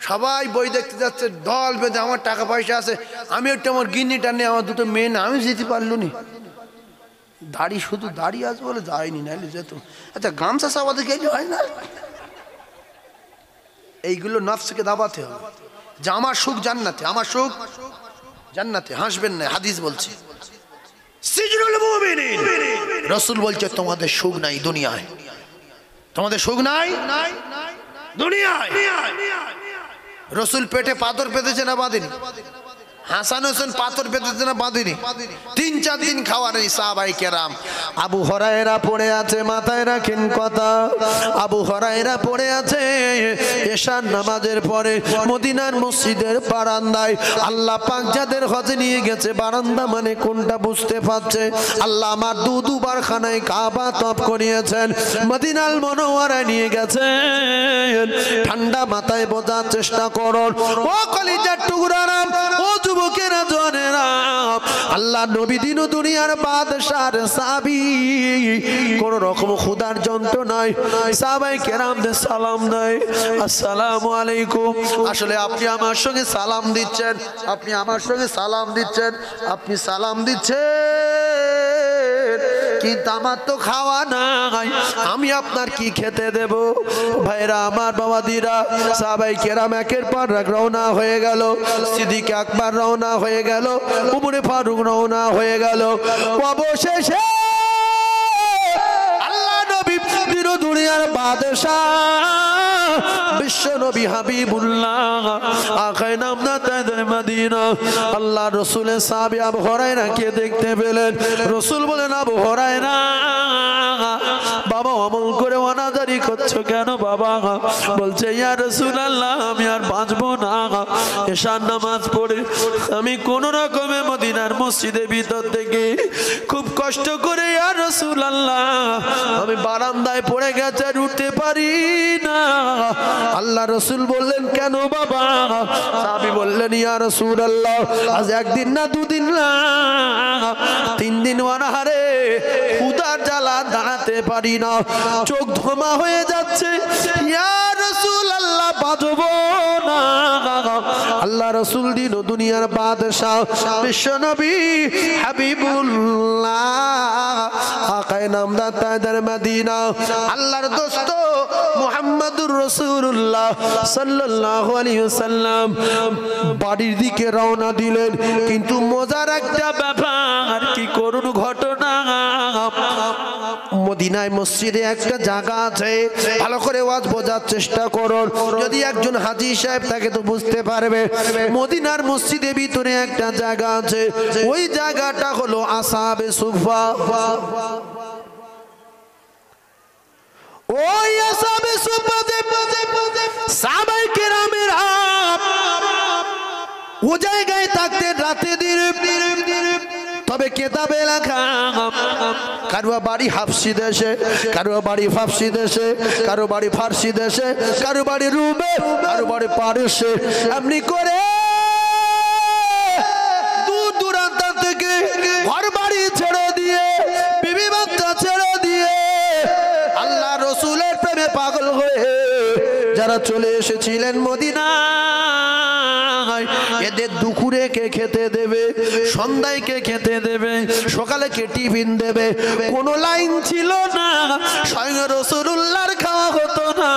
সবাই বই দেখতে যাচ্ছে দল বেঁধে, আমার টাকা পয়সা আছে, আমি একটু আমার গিন্নিটা নিয়ে, আমার দুটো মেয়ে না, আমি যেতে পারলো নি। দাড়ি, শুধু দাড়ি আছে বলে যায়নি, নাহলে যেত। আচ্ছা, গামছা চাপাতে গেলে হয় না? এইগুলো নফসকে দাবাতে হবে যে আমার সুখ জান্নাতে, আমার সুখ জান্নাতে। হাসবেন না, হাদিস বলছি। সিজনুল মুমিনিন, রাসূল বলছে তোমাদের সুখ নাই দুনিয়ায়, তোমাদের সুখ নাই দুনিয়ায়। রাসূল পেটে পাথর পেতেছে না বাঁধেনি? হাসান হোসেন পাথর পেতেছে না বাঁধেনি? 3-4 দিন খাওয়া নেই সাহাবায়ে কেরাম। আবু হুরায়রা পড়ে আছে, মাথায় রাখেন কথা, আবু হুরায়রা পড়ে আছে এশার নামাজের পরে মদিনার মসজিদের বারান্দায়। আল্লাহ পাক যাদের হজে নিয়ে গেছে, বারান্দা মানে কোনটা বুঝতে পারছে? আল্লাহ আমার দুবার খানায় কাবা তওয়াফ করিয়েছেন, মদিনাল মুনাওয়ারায় নিয়ে গেছেন। ঠান্ডা মাথায় বোঝার চেষ্টা করুন ও কলিজার টুকরারা, ও যুবকেরা, জওয়ানেরা, আল্লাহ নবী দিন দুনিয়ার বাদশার সাহাবী, কোন রকম ক্ষুধার যন্ত্রণায় সাহাবায়ে কেরামদের সালাম দেয়, আসসালামু আলাইকুম। আসলে আপনি আমার সঙ্গে সালাম দিচ্ছেন, আপনি আমার সঙ্গে সালাম দিচ্ছেন, আপনি সালাম দিচ্ছেন, কিন্তু আমার তো খাওয়া নাই, আমি আপনার কি খেতে দেব? ভাইরা আমার, বাবাদিরা, সাহাবায়ে কেরাম একের পর এক রওনা হয়ে গেল। সিদ্দিক আকবর রওনা হয়ে গেল, উমরে ফারুক রওনা হয়ে গেল। অবশেষে আল্লাহ নবী দিন দুনিয়ার বাদশাহ, বিশ্ব নবী হাবিবুল্লাহ, আকায়ে নামদার মদিনা, আল্লাহ রাসূলের সাহাবী আবু হুরায়রাকে দেখতে পেলেন। রাসূল বলেন, আবু হুরায়রা বাবা, অমল করে অনাদারি করছো কেন বাবা? বলছে, ইয়া রাসূলুল্লাহ, আমি আর বাঁচবো না। এশার নামাজ পড়ে আমি কোন রকমে মদিনার মসজিদের ভিতর থেকে খুব কষ্ট করে, ইয়া রাসূলুল্লাহ, আমি বারান্দায় পড়ে গেছে, আর উঠতে পারি না। আল্লাহ রাসূল বললেন, কেন বাবা? সাহাবী বললেন, ইয়া রাসূলুল্লাহ, আজ একদিন না, 2 দিন না, 3 দিন অনাহারে ক্ষুধার জ্বালা দাঁড়াতে পারি না, চোখ ধোমা হয়ে যাচ্ছে, ইয়া রাসূলুল্লাহ, বাঁচবো না। আল্লাহ রাসূল দিন দুনিয়ার বাদশাহ, বিশ্ব নবী হাবিবুল্লাহ, আকায়ে নামদার তাজদার মদিনা, আল্লাহর দোস্ত মুহাম্মদুর রাসূলুল্লাহ সাল্লাল্লাহু আলাইহি ওয়াসাল্লাম বাড়ির দিকে রওনা দিলেন। কিন্তু মজার একটা ব্যাপার, কি করুন ঘটনা, মদিনায় মসজিদে একটা জায়গা আছে, ভালো করে ওয়াজ বোঝার চেষ্টা করুন, যদি একজন হাজী সাহেব থাকে তো বুঝতে পারবে। মদিনার মসজিদের ভিতরে একটা জায়গা আছে, ওই জায়গাটা হলো আসহাবে সুফা। ওই আসহাবে সুফাতে সাহাবায়ে কেরামেরা ও জায়গায় থাকতেন রাতে দিনে। তবে কেতাবে লেখা, কারো বাড়ি হাফসি দেশে, কারো বাড়ি ফার্সি দেশে, কারো বাড়ি ফার্সি দেশে, কারো বাড়ি রুমে, কারো বাড়ি পারস্যে, এমনি করে দূর দূরান্ত থেকে ঘর বাড়ি ছেড়ে দিয়ে, বিবি বাচ্চা ছেড়ে দিয়ে, আল্লাহ রাসূলের প্রেমে পাগল হয়ে যারা চলে এসেছিলেন মদিনা, দুপুরে কে খেতে দেবে, সন্ধ্যায় কে খেতে দেবে, সকালে কে টিফিন দেবে, কোনো লাইন ছিল না। স্বয়ং রাসূলুল্লাহর খাওয়া হতো না।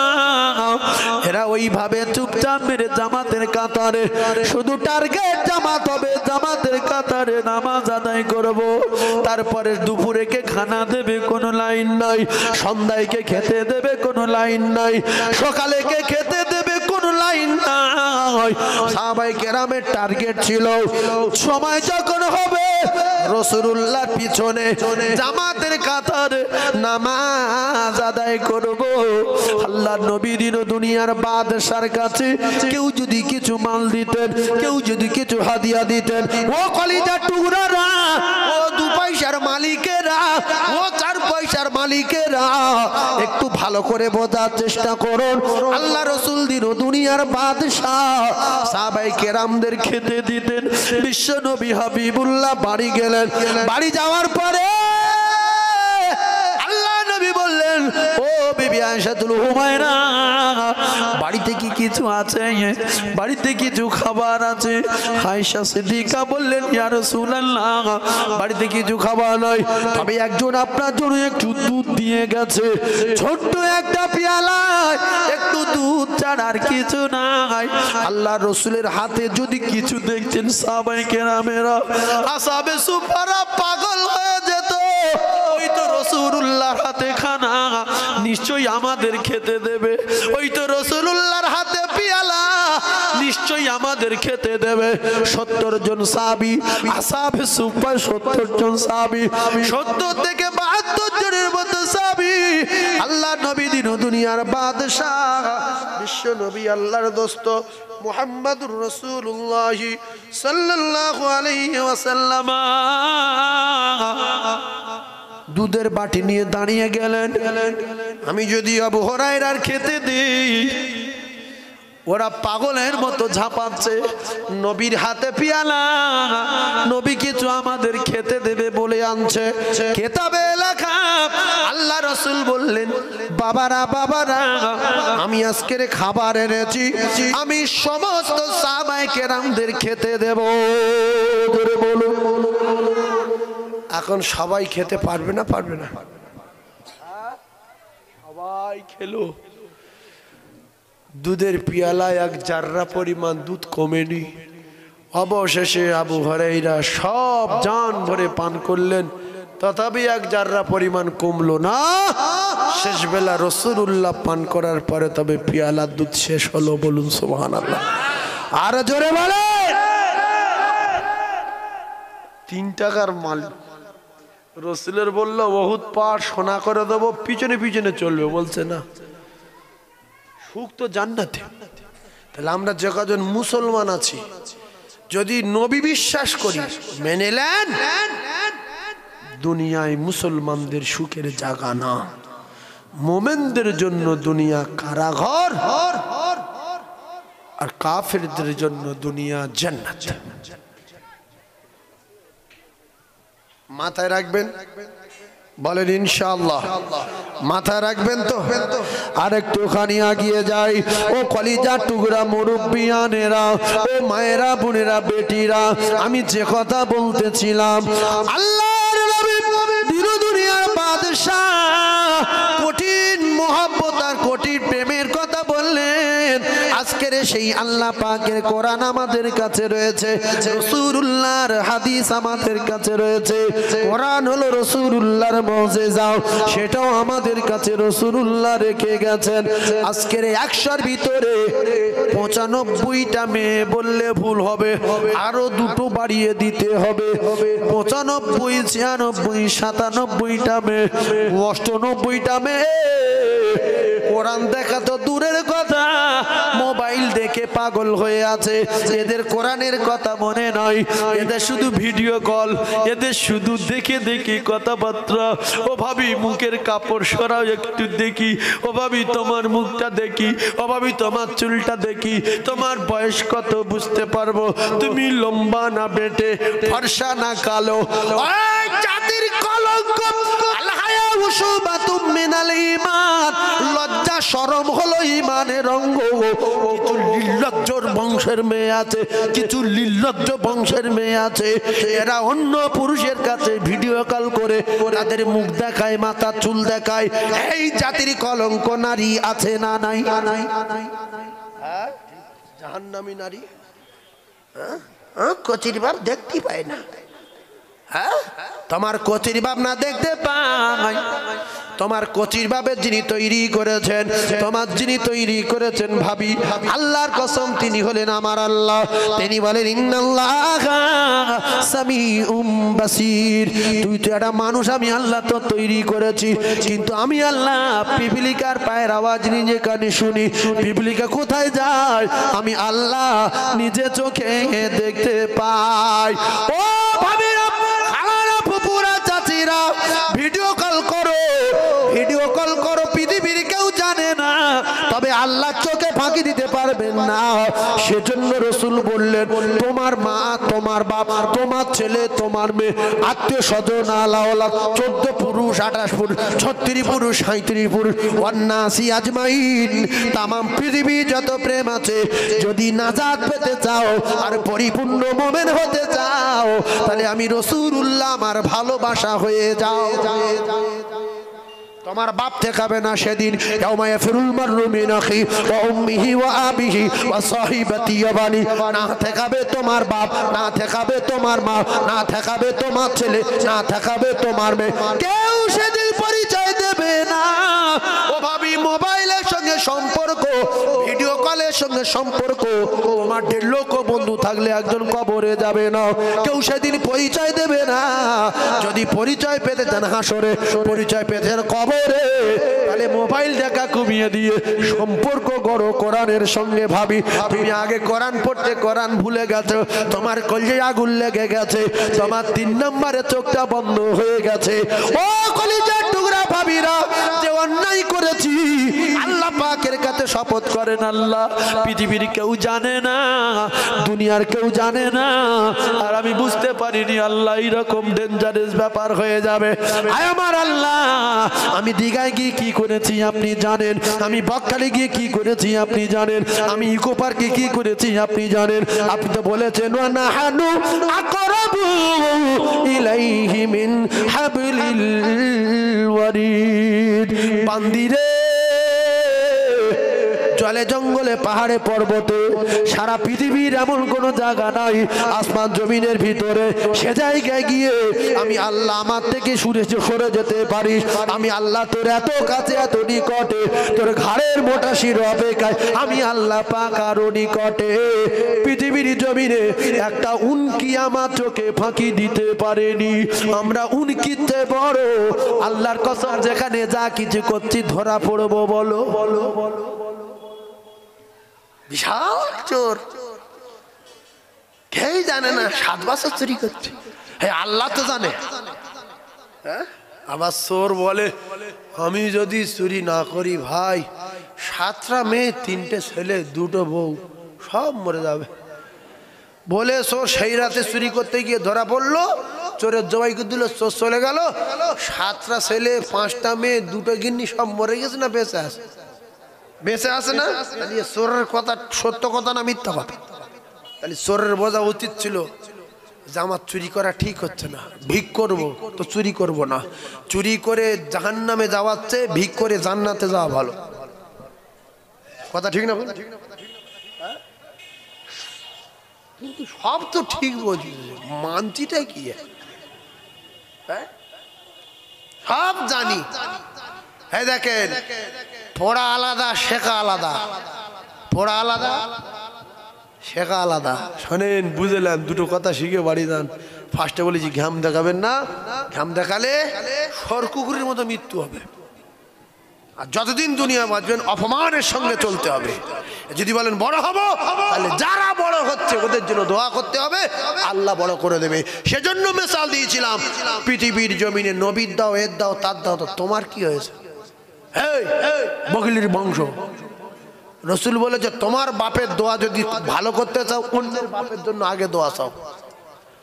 এরা ওইভাবে চুপচাপ মেরে জামাতের কাতারে, শুধু টার্গেট জামাত হবে, জামাতের কাতারে নামাজ আদায় করব। তারপরে দুপুরে কে খানা দেবে, কোনো লাইন নাই। সন্ধ্যায় কে খেতে দেবে, কোনো লাইন নাই। সকালে কে খেতে দেবে, কোনো লাইন নাই। সাহাবায়ে কেরামের টার্গেট ছিল সময় যখন হবে রাসূলুল্লাহর পিছনে জামাতের কাতারে নামাজ আদায় করব। আল্লাহর নবী দিন দুনিয়ার বাদশার কাছে কেউ যদি কিছু মাল দিতেন, কেউ যদি কিছু হাদিয়া দিতেন, ও কলিজার টুকরারা, ও 2 পয়সার মালিকেরা, ও 4 পয়সার মালিকেরা, একটু ভালো করে বোঝার চেষ্টা করুন। আল্লাহ রাসূল দিন দুনিয়ার বাদশাহ সাহাবায়ে কেরামদের খেতে দিতেন। বিশ্ব নবী হাবিবুল্লাহ বাড়ি গেলেন। বাড়ি যাওয়ার পরে আল্লাহ নবী বললেন, ও বিবি আয়েশাতুল হুমায়রা, বাড়িতে কি কিছু আছে? বাড়িতে কিছু খাবার আছে? আয়েশা সিদ্দিকা বললেন, ইয়া রাসূলুল্লাহ, বাড়িতে কিছু খাবার নাই, তবে একজন আপনার জন্য একটু দুধ দিয়ে গেছে, ছোট্ট একটা পেয়ালায় একটু দুধ ছাড়া আর কিছু নাই। আল্লাহ রাসূলের হাতে যদি কিছু দেখতেন সাহাবায়ে কেরামেরা, আসহাবে সুফারা পাগল হয়ে যেত। ওই তো রাসূলুল্লাহর হাতে খানা, নিশ্চয়ই আমাদের খেতে দেবে। ওই তো রাসূলুল্লাহর হাতে পেয়ালা, নিশ্চয়ই আমাদের খেতে দেবে। 70 জন সাহাবী, আসহাবে সুফা 70 জন সাহাবী, 70 থেকে 72 জনের মতো সাহাবী। আল্লাহ নবী দিন দুনিয়ার বাদশাহ, বিশ্ব নবী আল্লাহর দোস্ত মুহাম্মদুর রাসূলুল্লাহ সাল্লাল্লাহু আলাইহি ওয়াসাল্লাম দুধের বাটি নিয়ে দাঁড়িয়ে গেলেন। আমি যদি আবু হুরায়রার খেতে দিই, ওরা পাগলের মতো ঝাঁপাচ্ছে। নবীর হাতে পেয়ালা, নবী কিছু আমাদের খেতে দেবে বলে আনছে। কেতাবে লেখা, আল্লাহ রাসূল বললেন, বাবারা বাবারা, আমি আজকের খাবার এনেছি, আমি সমস্ত সাহাবায়ে কেরামদের খেতে দেব। ধরে বলো, এখন সবাই খেতে পারবে না? পারবে না? সবাই খেলো। দুধের পিয়ালায় 1 জাররা পরিমাণ দুধ কমেনি। অবশেষে আবু হুরায়রা সব জান ভরে পান করলেন, তথাপি 1 জাররা পরিমাণ কমলো না। শেষ বেলা রাসূলুল্লাহ পান করার পরে তবে পিয়ালার দুধ শেষ হলো। বলুন সুবহানাল্লাহ। আর জোরে বলেন। 3 টাকার মাল রাসূলের বলল, বহুত পাট সোনা করে দেবো, পিছনে পিছনে চলবে। বলছে না, সুখ তো জান্নাতে। তাহলে আমরা যে কজন মুসলমান আছি, যদি নবী বিশ্বাস করি, মেনে নেন, দুনিয়ায় মুসলমানদের সুখের জায়গা না, মোমেনদের জন্য দুনিয়া কারাগার, আর কাফেরদের জন্য দুনিয়া জান্নাত। মাথায় রাখবেন, বলেন ইনশাআল্লাহ। মাথায় রাখবেন তো। আর একটুখানি আগিয়ে যাই। ও কলিজার টুকরা মুরব্বিয়ানেরা, ও মায়েরা, বোনেরা, বেটিরা, আমি যে কথা বলতেছিলাম, আল্লাহর নবী দিন দুনিয়ার বাদশাহ কঠিন মহব্বত আর কঠিন প্রেমের কথা বললেন। আজকের সেই আল্লাহ পাকের কোরআন আমাদের কাছে রয়েছে, রাসূলুল্লাহর হাদিস আমাদের কাছে রয়েছে। কোরআন হলো রাসূলুল্লাহর মুজিজা, সেটাও আমাদের কাছে রাসূলুল্লাহ রেখে গেছেন। আজকের 100-র ভিতরে 95টা মেয়ে বললে ভুল হবে, আরো 2টো বাড়িয়ে দিতে হবে। 95, 96, 97টা মেয়ে, 98টা মেয়ে কোরআন দেখা তো দূরের কথা, মোবাইল দেখে পাগল হয়ে আছে। এদের কোরআনের কথা মনে নয়, এদের শুধু ভিডিও কল, এদের শুধু দেখে দেখে কথাবার্তা। ও ভাবি মুখের কাপড় সরাও একটু দেখি, ও ভাবি তোমার মুখটা দেখি, ও ভাবি তোমার চুলটা দেখি, তোমার বয়স কত বুঝতে পারবো, তুমি লম্বা না বেটে, ফর্সা না কালো। জাতির কলঙ্ক, লজ্জা শরম হলো ইমানের অঙ্গ। নির্লজ্জর বংশের মেয়ে আছে, কিছু নির্লজ্জ বংশের মেয়ে আছে, এরা অন্য পুরুষের কাছে ভিডিও কল করে তাদের মুখ দেখায়, মাথা চুল দেখায়। এই জাতির কলঙ্ক নারী আছে না নাই? হ্যাঁ, জাহান্নামী নারী। কচির বাপ দেখতে পায় না। হ্যাঁ, তোমার কচির বাপ না দেখতে পায়, তোমার কচির বাপের যিনি তৈরি করেছেন, তোমার যিনি তৈরি করেছেন ভাবি, আল্লাহর কসম তিনি হলেন আমার আল্লাহ। তিনি বলেন ইন্নাল্লাহা সামিউম বাসির। তুই তো একটা মানুষ, আমি আল্লাহ তো তৈরি করেছি, কিন্তু আমি আল্লাহ পিপিলিকার পায়ের আওয়াজ নিজে কানে শুনি। পিপিলিকা কোথায় যায় আমি আল্লাহ নিজে চোখে দেখতে পাই। ও ভাবিরা, খালারা, ফুপুরা, চাচিরা, ভিডিও কল করো, ভিডিও কল করো। পৃথিবীর কেউ জানে না, তবে আল্লাহ চোখে ফাঁকি দিতে পারবেন না। সেজন্য রাসূল বললেন, তোমার মা, তোমার বাপ, তোমার ছেলে, তোমার মেয়ে, আত্মীয় স্বজন, আলাওয়ালা, 14 পুরুষ, 28 পুরুষ, 36 পুরুষ, 37 পুরুষ, ওয়ান্নাসি আজমাইন, তামাম পৃথিবী যত প্রেম আছে, যদি নাজাত পেতে চাও আর পরিপূর্ণ মুমিন হতে চাও, তাহলে আমি রাসূলুল্লাহ আমার ভালোবাসা হয়ে যাও। তোমার বাপ ঠেকাবে না সেদিন। ইয়াউমা ইয়াফিরুল মারউ মিন আখি ওয়া উম্মিহি ওয়া আবিহি ওয়া সাহিবাতি ওয়া বানি। না ঠেকাবে তোমার বাপ, না ঠেকাবে তোমার মা, না ঠেকাবে তোমার ছেলে, না ঠেকাবে তোমার মেয়ে, কেউ সেদিন পরিচয় দেবে না। ও ভাবি, মোবাইলের সঙ্গে সম্পর্ক, ভিডিও কলের সঙ্গে সম্পর্ক, তোমার 1.5 লক্ষ বন্ধু থাকলে একজন কবরে যাবে না, কেউ সেদিন পরিচয় দেবে না। যদি পরিচয় পেতে চান হাসরে, পরিচয় পেতে চান কবরে, তাহলে মোবাইল দেখা কমিয়ে দিয়ে সম্পর্ক গড়ো কোরআনের সঙ্গে। ভাবি, তুমি আগে কোরআন পড়তে কোরআন ভুলে গেছো, তোমার কলিজায় আগুন লেগে গেছে, তোমার 3 নম্বরে চোখটা বন্ধ হয়ে গেছে। ও কলিজার টুকরা ভাবিরা, যে অন্যায় করেছি, আল্লাহ পাকের কাছে শপথ করেন, আল্লাহ পৃথিবীর কেউ জানে না, দুনিয়ার কেউ জানে না, আর আমি বুঝতে পারিনি আল্লাহ এরকম ডেঞ্জারাস ব্যাপার হয়ে যাবে। আয় আমার আল্লাহ, আমি দীঘায় গিয়ে কি করেছি আপনি জানেন, আমি বকখালি গিয়ে কি করেছি আপনি জানেন, আমি ইকো পার্কে কি করেছি আপনি জানেন। আপনি তো বলেছেন ওয়া নাহানু আকরাবু ইলাইহি মিন হাবলিল ওয়ারিদ। বান্দিরে, জলে জঙ্গলে পাহাড়ে পর্বতে, সারা পৃথিবীর এমন কোন জায়গা নাই আসমান জমিনের ভিতরে, সে জায়গায় গিয়ে আমি আল্লাহ আমার থেকে সরে যেতে পারিস। আমি আল্লাহ তোর এত কাছে, এত নিকটে, তোর ঘাড়ের মোটা শির অপেক্ষায় আমি আল্লাহ পাক আরো নিকটে। পৃথিবীর জমিনে একটা উনকি আমার চোখে ফাঁকি দিতে পারেনি। আমরা উনকিতে বড়, আল্লাহর কসম, যেখানে যা কিছু করছি ধরা পড়বো। বলো বলো বলো, বিশাল চোর, কেউ জানে না 7 বছর চুরি করছে, আল্লাহ তো জানে। আবার চোর বলে, আমি যদি চুরি না করি ভাই, 7টা মেয়ে, 3টে ছেলে, 2টো বউ, সব মরে যাবে। বলে চোর সেই রাতে চুরি করতে গিয়ে ধরা পড়লো, চোরের জবাই করে দিল, চোর চলে গেল। 7টা ছেলে, 5টা মেয়ে, 2টো গিন্নি সব মরে গেছে না বেঁচে আছে? বেঁচে আছে না? তাহলে চোরের কথা সত্য কথা না মিথ্যা কথা? তাহলে চোরের বোঝা উচিত ছিল যে আমার চুরি করা ঠিক হচ্ছে না, ভিক করব তো চুরি করব না। চুরি করে জাহান্নামে যাওয়ার চেয়ে ভিক করে জান্নাতে যাওয়া ভালো। কথা ঠিক না? কিন্তু সব তো ঠিক বলছি, মানছিটা কি? সব জানি। হ্যাঁ, দেখেন, পড়া আলাদা, শেখা আলাদা। পড়া আলাদা, শেখা আলাদা। শোনেন, বুঝলেন? 2টো কথা শিখে বাড়ি যান। ফার্স্টে বলেছি ঘাম দেখাবেন না, ঘাম দেখালে সরকুকুরের মতো মৃত্যু হবে। আর যতদিন দুনিয়া বাঁচবেন অপমানের সঙ্গে চলতে হবে। যদি বলেন বড় হব, তাহলে যারা বড় হচ্ছে ওদের জন্য দোয়া করতে হবে, আল্লাহ বড় করে দেবে। সেজন্য মিসাল দিয়েছিলাম, পৃথিবীর জমিনে নবীর দাও, এর দাও, তার দাও, তো তোমার কি হয়েছে? বগলির বংশ। রাসূল বলেছে, তোমার বাপের দোয়া যদি ভালো করতে চাও, অন্যের বাপের জন্য আগে দোয়া চাও।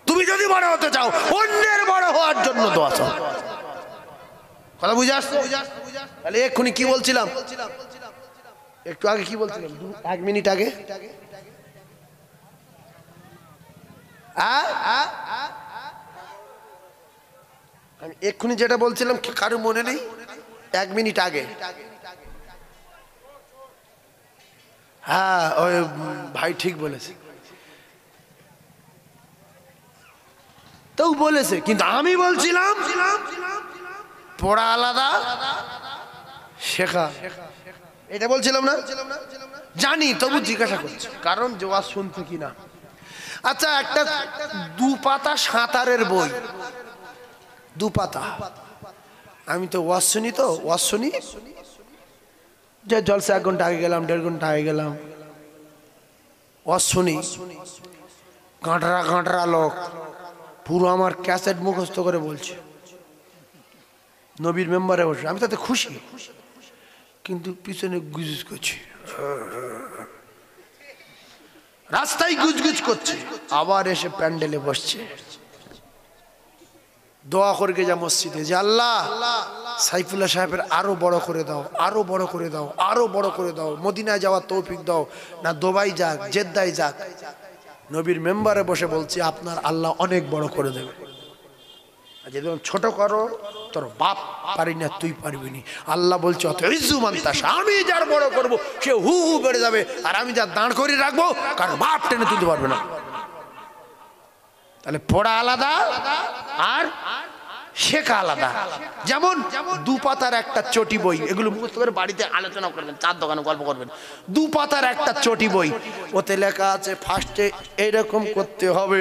তুমি যদি বড় হতে চাও, অন্যের বড় হওয়ার জন্য দোয়া চাও। কথা বুঝে আসছে? তাহলে এক্ষুনি কি বলছিলাম, একটু আগে কি বলছিলাম, 1 মিনিট আগে আমি এক্ষুনি যেটা বলছিলাম কারো মনে নেই? 1 মিনিট আগে। হ্যাঁ, ওই ভাই ঠিক বলেছে, তো বলেছে, কিন্তু আমি বলছিলাম পড়া আলাদা শেখা, এটা বলছিলাম না? জানি, তবু জিজ্ঞাসা করছি কারণ জবাব শুনতে কিনা। আচ্ছা, একটা 2 পাতা সাঁতারের বই, 2 পাতা। আমি তো ওয়াজ শুনি, তো ওয়াজ শুনি যে জলসা 1 ঘন্টা আগে গেলাম, 1.5 ঘন্টা আগে গেলাম, ওয়াজ শুনি। গাঁটরা গাঁটরা লোক পুরো আমার ক্যাসেট মুখস্থ করে বলছে নবীর মেম্বারে বসে। আমি তাতে খুশি, কিন্তু পিছনে গুজগুজ করছি, রাস্তায় গুজগুজ করছে। আবার এসে প্যান্ডেলে বসছে, দোয়া করে যা মসজিদে, যে আল্লাহ সাইফুল্লাহ সাহেবের আরো বড় করে দাও, আরো বড় করে দাও, আরো বড় করে দাও, মদিনায় যাওয়ার তৌফিক দাও, না দুবাই যাক, জেদ্দায় যাক। নবীর মেম্বারে বসে বলছি আপনার আল্লাহ অনেক বড় করে দেবে। যদি ছোট করো তোর বাপ পারি না, তুই পারবি নি। আল্লাহ বলছে অত ইজ্জু মানতাস, আমি যার বড় করবো সে হু হু বেড়ে যাবে, আর আমি যা দাঁড় করে রাখবো কারণ বাপ টেনে তুলতে পারবে না। তাহলে পড়া আলাদা আর শেখা আলাদা। যেমন 2 পাতার একটা চটি বই, এগুলো মুখস্থ করে বাড়িতে আলোচনা করবেন, 4 দোকানে গল্প করবেন। 2 পাতার একটা চটি বই, ওতে লেখা আছে ফার্স্টে এইরকম করতে হবে,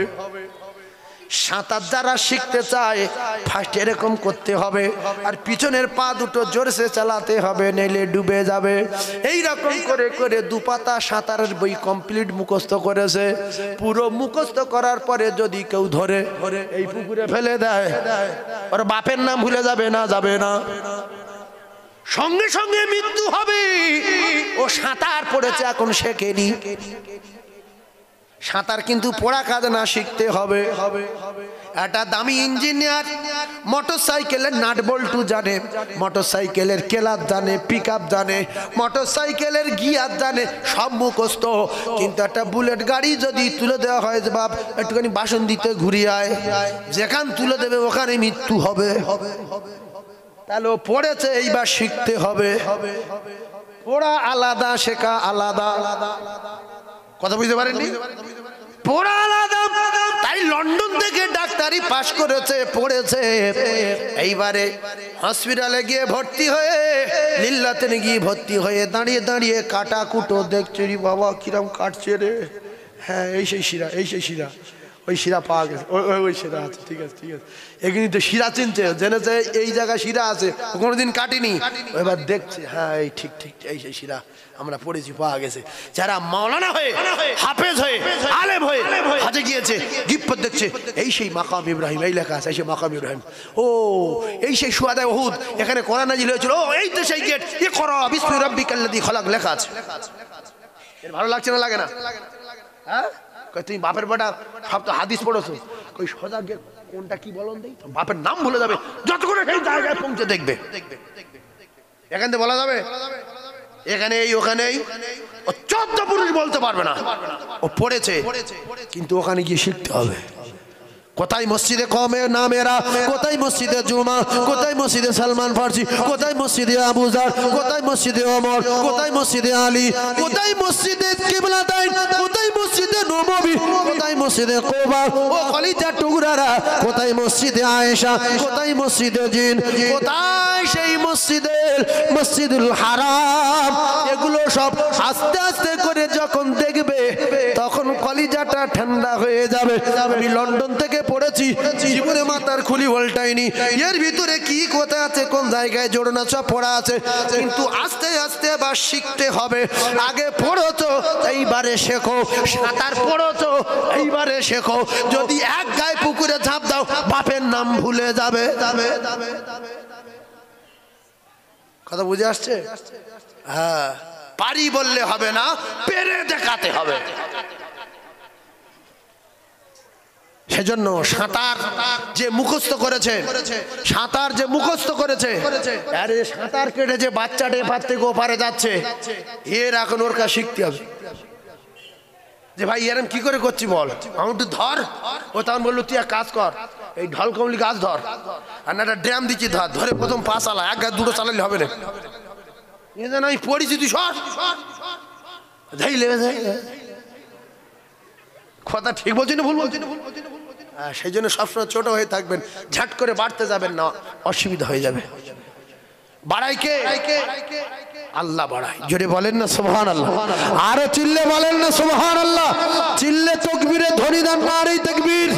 সাঁতার যারা শিখতে চায় ফার্স্ট এরকম করতে হবে, আর পিছনের পা দুটো জোরসে চালাতে হবে, নইলে ডুবে যাবে। এই রকম করে করে 2 পাতা সাঁতারের বই কমপ্লিট মুখস্থ করেছে। পুরো মুখস্থ করার পরে যদি কেউ ধরে এই পুকুরে ফেলে দেয়, ওর বাপের নাম ভুলে যাবে না? যাবে না, সঙ্গে সঙ্গে মৃত্যু হবে। ও সাঁতার পড়েছে, এখন শেখেনি। সাঁতার কিন্তু পড়া কাজ না, শিখতে হবে। একটা দামি ইঞ্জিনিয়ার মোটরসাইকেলের নাট বল্টু জানে, মোটরসাইকেলের কেলার জানে, পিক আপ জানে, মোটরসাইকেলের গিয়ার জানে, সব মুখস্থ। কিন্তু একটা বুলেট গাড়ি যদি তুলে দেওয়া হয়, যে বাপ একটুখানি বাসন দিতে ঘুরিয়ে আয়, যেখান তুলে দেবে ওখানে মৃত্যু হবে। তাহলে ও পড়েছে, এইবার শিখতে হবে। পড়া আলাদা, শেখা আলাদা। কথা বুঝতে পারেননি? পড়া আলাদা। তাই লন্ডন থেকে ডাক্তারি পাশ করেছে, পড়েছে, এইবারে হসপিটালে গিয়ে ভর্তি হয়ে, লিল্লাতে গিয়ে ভর্তি হয়ে দাঁড়িয়ে দাঁড়িয়ে কাটা কুটো দেখছে, রে বাবা কিরম কাটছে রে। হ্যাঁ, এই সেই শিরা, এই সেই শিরা, ওই শিরা পাওয়া গেছে, ওই শিরা আছে, ঠিক আছে ঠিক আছে। এখানে তো শিরা চিনছে, জেনেছে এই জায়গায় শিরা আছে, কোনোদিন কাটিনি, এবার দেখছে হ্যাঁ এই ঠিক ঠিক এই সেই শিরা আমরা পড়েছি, পাওয়া গেছে। যারা মাওলানা হয়ে, হাফেজ হয়ে, আলেম হয়ে হাজে গিয়েছে, গিফট দেখছে, এই সেই মাকাম ইব্রাহিম, এই লেখা আছে, এই সেই মাকাম ইব্রাহিম। ও এই সেই শুহাদায়ে উহুদ, এখানে কোরআন নাজিল হয়েছিল, ও এই তো সেই গেট, ইকরা বিসমি রাব্বিকাল্লাযী খলাক লেখা আছে। এর ভালো লাগছে না? লাগে না? হ্যাঁ, তুমি বাপের বেটা সব তো হাদিস পড়েছো, কই সোজা গিয়ে কোনটা কি বলুন দেই, বাপের নাম ভুলে যাবে যতক্ষণ সেই জায়গায় পৌঁছে দেখবে। এখান থেকে বলা যাবে এখানে এই ওখানে এই, ও 14 পুরুষ বলতে পারবে না। ও পড়েছে, কিন্তু ওখানে গিয়ে শিখতে হবে। কোথায় মসজিদে কমে নামেরা, কোথায় মসজিদে জুমা, কোথায় মসজিদে সালমান ফার্সি, কোথায় মসজিদে আবু জার, কোথায় মসজিদে ওমর, কোথায় মসজিদে আলী, কোথায় মসজিদে কিবলাতাইন, কোথায় মসজিদে নববী, কোথায় মসজিদে কুবা, ও কলিজার টুকরারা, কোথায় মসজিদে আয়েশা, কোথায় মসজিদে জিন, কোথায় সেই মসজিদুল হারাম। এগুলো সব আস্তে আস্তে করে যখন দেখবে তখন কলিজাটা ঠান্ডা হয়ে যাবে। আমি লন্ডন থেকে পড়েছি, জীবনে মাথার খুলি উল্টাইনি, এর ভিতরে কি কোথায় আছে, কোন জায়গায় জোড়না সব পড়া আছে, কিন্তু আস্তে আস্তে আবার শিখতে হবে। আগে পড়েছো, এইবারে শেখো। সাঁতার পড়েছো, এইবারে শেখো। যদি এক গায়ে পুকুরে ঝাঁপ দাও, বাপের নাম ভুলে যাবে। কথা বুঝে আসছে? হ্যাঁ, পারি বললে হবে না, পেরে দেখাতে হবে। সেজন্য সাঁতার যে মুখস্থ করেছে, সাঁতার যে মুখস্থ করেছে, আরে সাঁতার কেটে যে বাচ্চাটা এপার থেকে ওপারে যাচ্ছে, এর এখন ওর কাছে শিখতে হবে। যে ভাই এরম কি করে করছি বল, আমি একটু ধর। ও তখন বললো তুই এক কাজ কর, এই ঢলকমলি গাছ ধর, আর না একটা ড্রাম দিচ্ছি ধর, ধরে প্রথম পা চালা, এক গাছ দুটো চালালে হবে না, আমি পড়েছি তুই সর যাই লেগে যাই। কথা ঠিক বলছি না ভুল বলছি না? সেই জন্য সবসময় ছোট হয়ে থাকবেন, ঝাট করে বাড়তে যাবেন না, অসুবিধা হয়ে যাবে। বাড়াই কে? আল্লাহ বাড়াই। জোরে বলেন না সুবহানাল্লাহ। আরো চিল্লে বলেন না সুবহানাল্লাহ। চিল্লে তাকবীরে ধ্বনি দেন, নারে তাকবীর।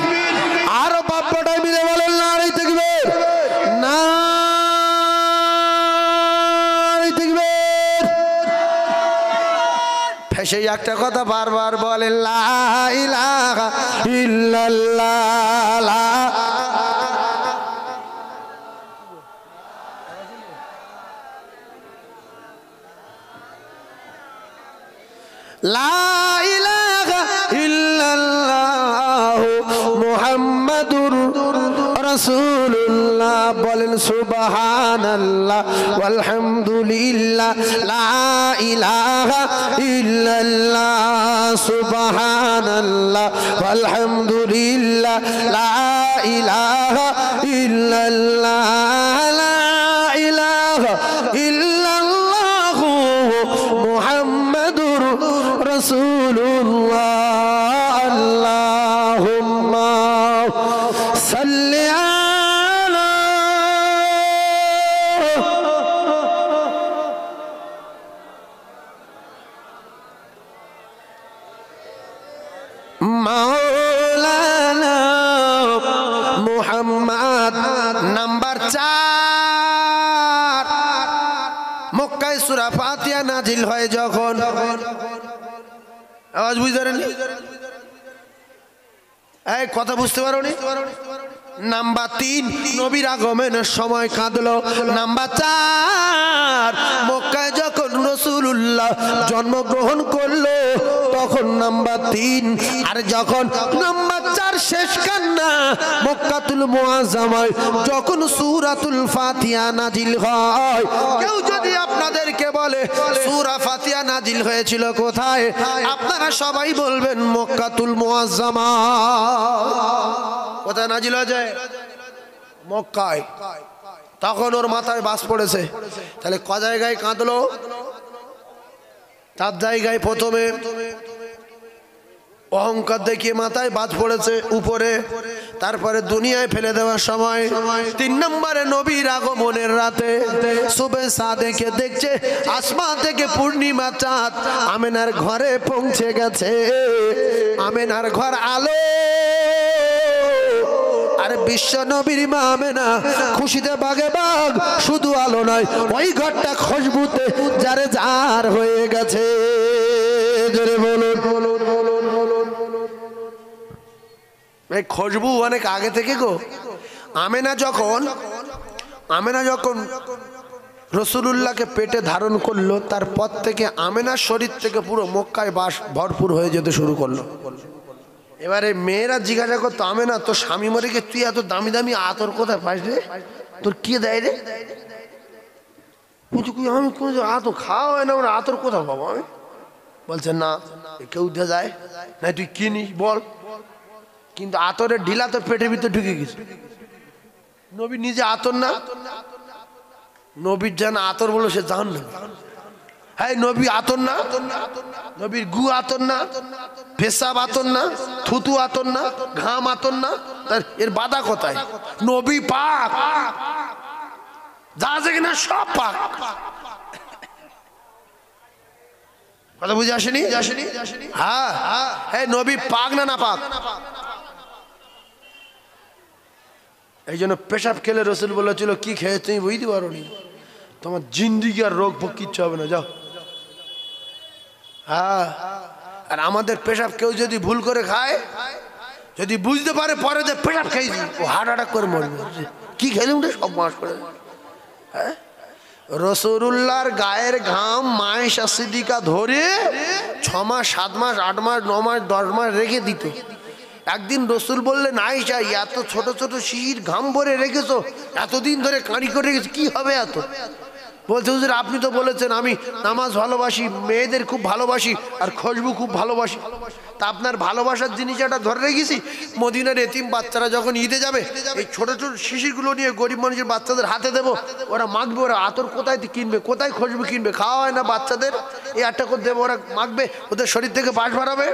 আরো বাপ্পাটাই মিলে বলেন নারে তাকবীর, নারে তাকবীর। সেই একটা কথা বারবার বলেন, লা ইলাহা ইল্লাল্লাহ, লা ইলাহা ইল্লাল্লাহ মুহাম্মাদুর রাসূলুল্লাহ। বলেন সুবহানাল্লাহ ওয়ালহামদুলিল্লাহ, লা ইলাহা ইল্লাল্লাহ, সুবহানাল্লাহ ওয়ালহামদুলিল্লাহ, লা ইলাহা ইল্লাল্লাহ, লা ইলাহা ইল্লাল্লাহ মুহাম্মাদুর রাসূলুল্লাহ। আল্লাহুম্মা সাল্লি আলা মাওলানা মুহাম্মদ। নাম্বার 4, মক্কায় সূরা ফাতিহা নাজিল হয় যখন, আওয়াজ বুঝতে পারেন? এই কথা বুঝতে পারোনি? নাম্বার 3, নবীর আগমনের সময় কাঁদলো। নাম্বার 4, মক্কায় যখন রাসূলুল্লাহ জন্মগ্রহণ করলো তখন। নাম্বার 3, আর যখন নাম্বার 4 শেষ কান্না মক্কাতুল মুআজ্জামায় যখন সূরাতুল ফাতিহা নাজিল হয়। কেউ যদি আপনাদেরকে বলে সূরা ফাতিহা নাজিল হয়েছিল কোথায়, আপনারা সবাই বলবেন মক্কাতুল মুআজ্জামা। কোথায় নাজিল হয়েছে? মক্কায়। তখন ওর মাথায় বাস পড়েছে। তাহলে ক জায়গায় কাঁদলো? 4 জায়গায়। প্রথমে অহংকার দেখিয়ে মাথায় বাজ পড়েছে উপরে, তারপরে দুনিয়ায় ফেলে দেওয়ার সময়, 3 নম্বরে নবীর আগমনের রাতে সুবে সাদেকে দেখছে আসমান থেকে পূর্ণিমা চাঁদ আমেনার ঘরে পৌঁছে গেছে। আমেনার ঘর আলো, আরে বিশ্ব নবীর মা আমেনা খুশিতে বাগে বাগ, শুধু আলো নয় ওই ঘরটা খুশবুতে যারে জার হয়ে গেছে। জোরে বলুন। এই খুশবু অনেক আগে থেকে গো। আমেনা যখন রাসূলুল্লাহকে পেটে ধারণ করলো, তারপর থেকে আমেনার শরীর থেকে পুরো মক্কায় বাস ভরপুর হয়ে যেতে শুরু করলো। এবারে মেয়েরা জিজ্ঞাসা করতো, আমেনা তোর স্বামী মরে গিয়ে তুই এত দামি দামি আতর কোথায় পাস রে? তোর কে দেয় রে? আমি কোনো আতর খাওয়া হয় না, আমার আতর কোথাও পাবো আমি? বলছে না, কেউ দিয়ে যায় না, তুই কিনিস বল। কিন্তু আতরের ঢিলা তোর পেটের ভিতরে ঢুকে গেছে। নবী নিজে আতর না, নবীর যেন আতর বলো সে জান না। হ্যাঁ, নবী আতর না, নবীর গু আতর না, পেশাব আতর না, থুতু আতর না, ঘাম আতর না, তার এর বাধা কোথায়? নবী পাক, যা আছে কিনা সব পাক। কথা বুঝে আসেনি? হ্যাঁ, হ্যাঁ, নবী পাক না না পাক? এই জন্য পেশাব খেলে রসুল বলেছিল, কি খেয়ে তুমি বুঝতে পারো নি, তোমার জিন্দিগি আর রোগ ভোগ কিচ্ছু হবে না, যাও। হ্যাঁ, আর আমাদের পেশাব কেউ যদি ভুল করে খায়, যদি বুঝতে পারে পরে যে পেশাব খেয়েছি, ও হার্ট অ্যাটাক করে মরবে। কি খেলে উঠে সব মাস করে। হ্যাঁ, রাসূলুল্লাহর গায়ের ঘাম মায়েশা সিদ্দিকা ধরে 6 মাস 7 মাস 8 মাস 9 মাস 10 মাস রেখে দিত। একদিন রসুল বললেন, আয়েশা এত ছোট ছোট শিশির ঘাম ভরে রেখেছো, এতদিন ধরে কাঁড়ি করে রেখেছো, কি হবে এত? বলছে হুজুর আপনি তো বলেছেন আমি নামাজ ভালোবাসি, মেয়েদের খুব ভালোবাসি, আর খুশবু খুব ভালোবাসি। তা আপনার ভালোবাসার জিনিস একটা ধরে রেখেছি, মদিনার এতিম বাচ্চারা যখন ঈদে যাবে এই ছোট ছোট শিশিরগুলো নিয়ে গরিব মানুষের বাচ্চাদের হাতে দেবো, ওরা মাখবে। ওরা আতর কোথায় কিনবে, কোথায় খুশবু কিনবে, খাওয়া হয় না বাচ্চাদের, এই একটা করে দেবো, ওরা মাখবে, ওদের শরীর থেকে বাস বাড়াবে।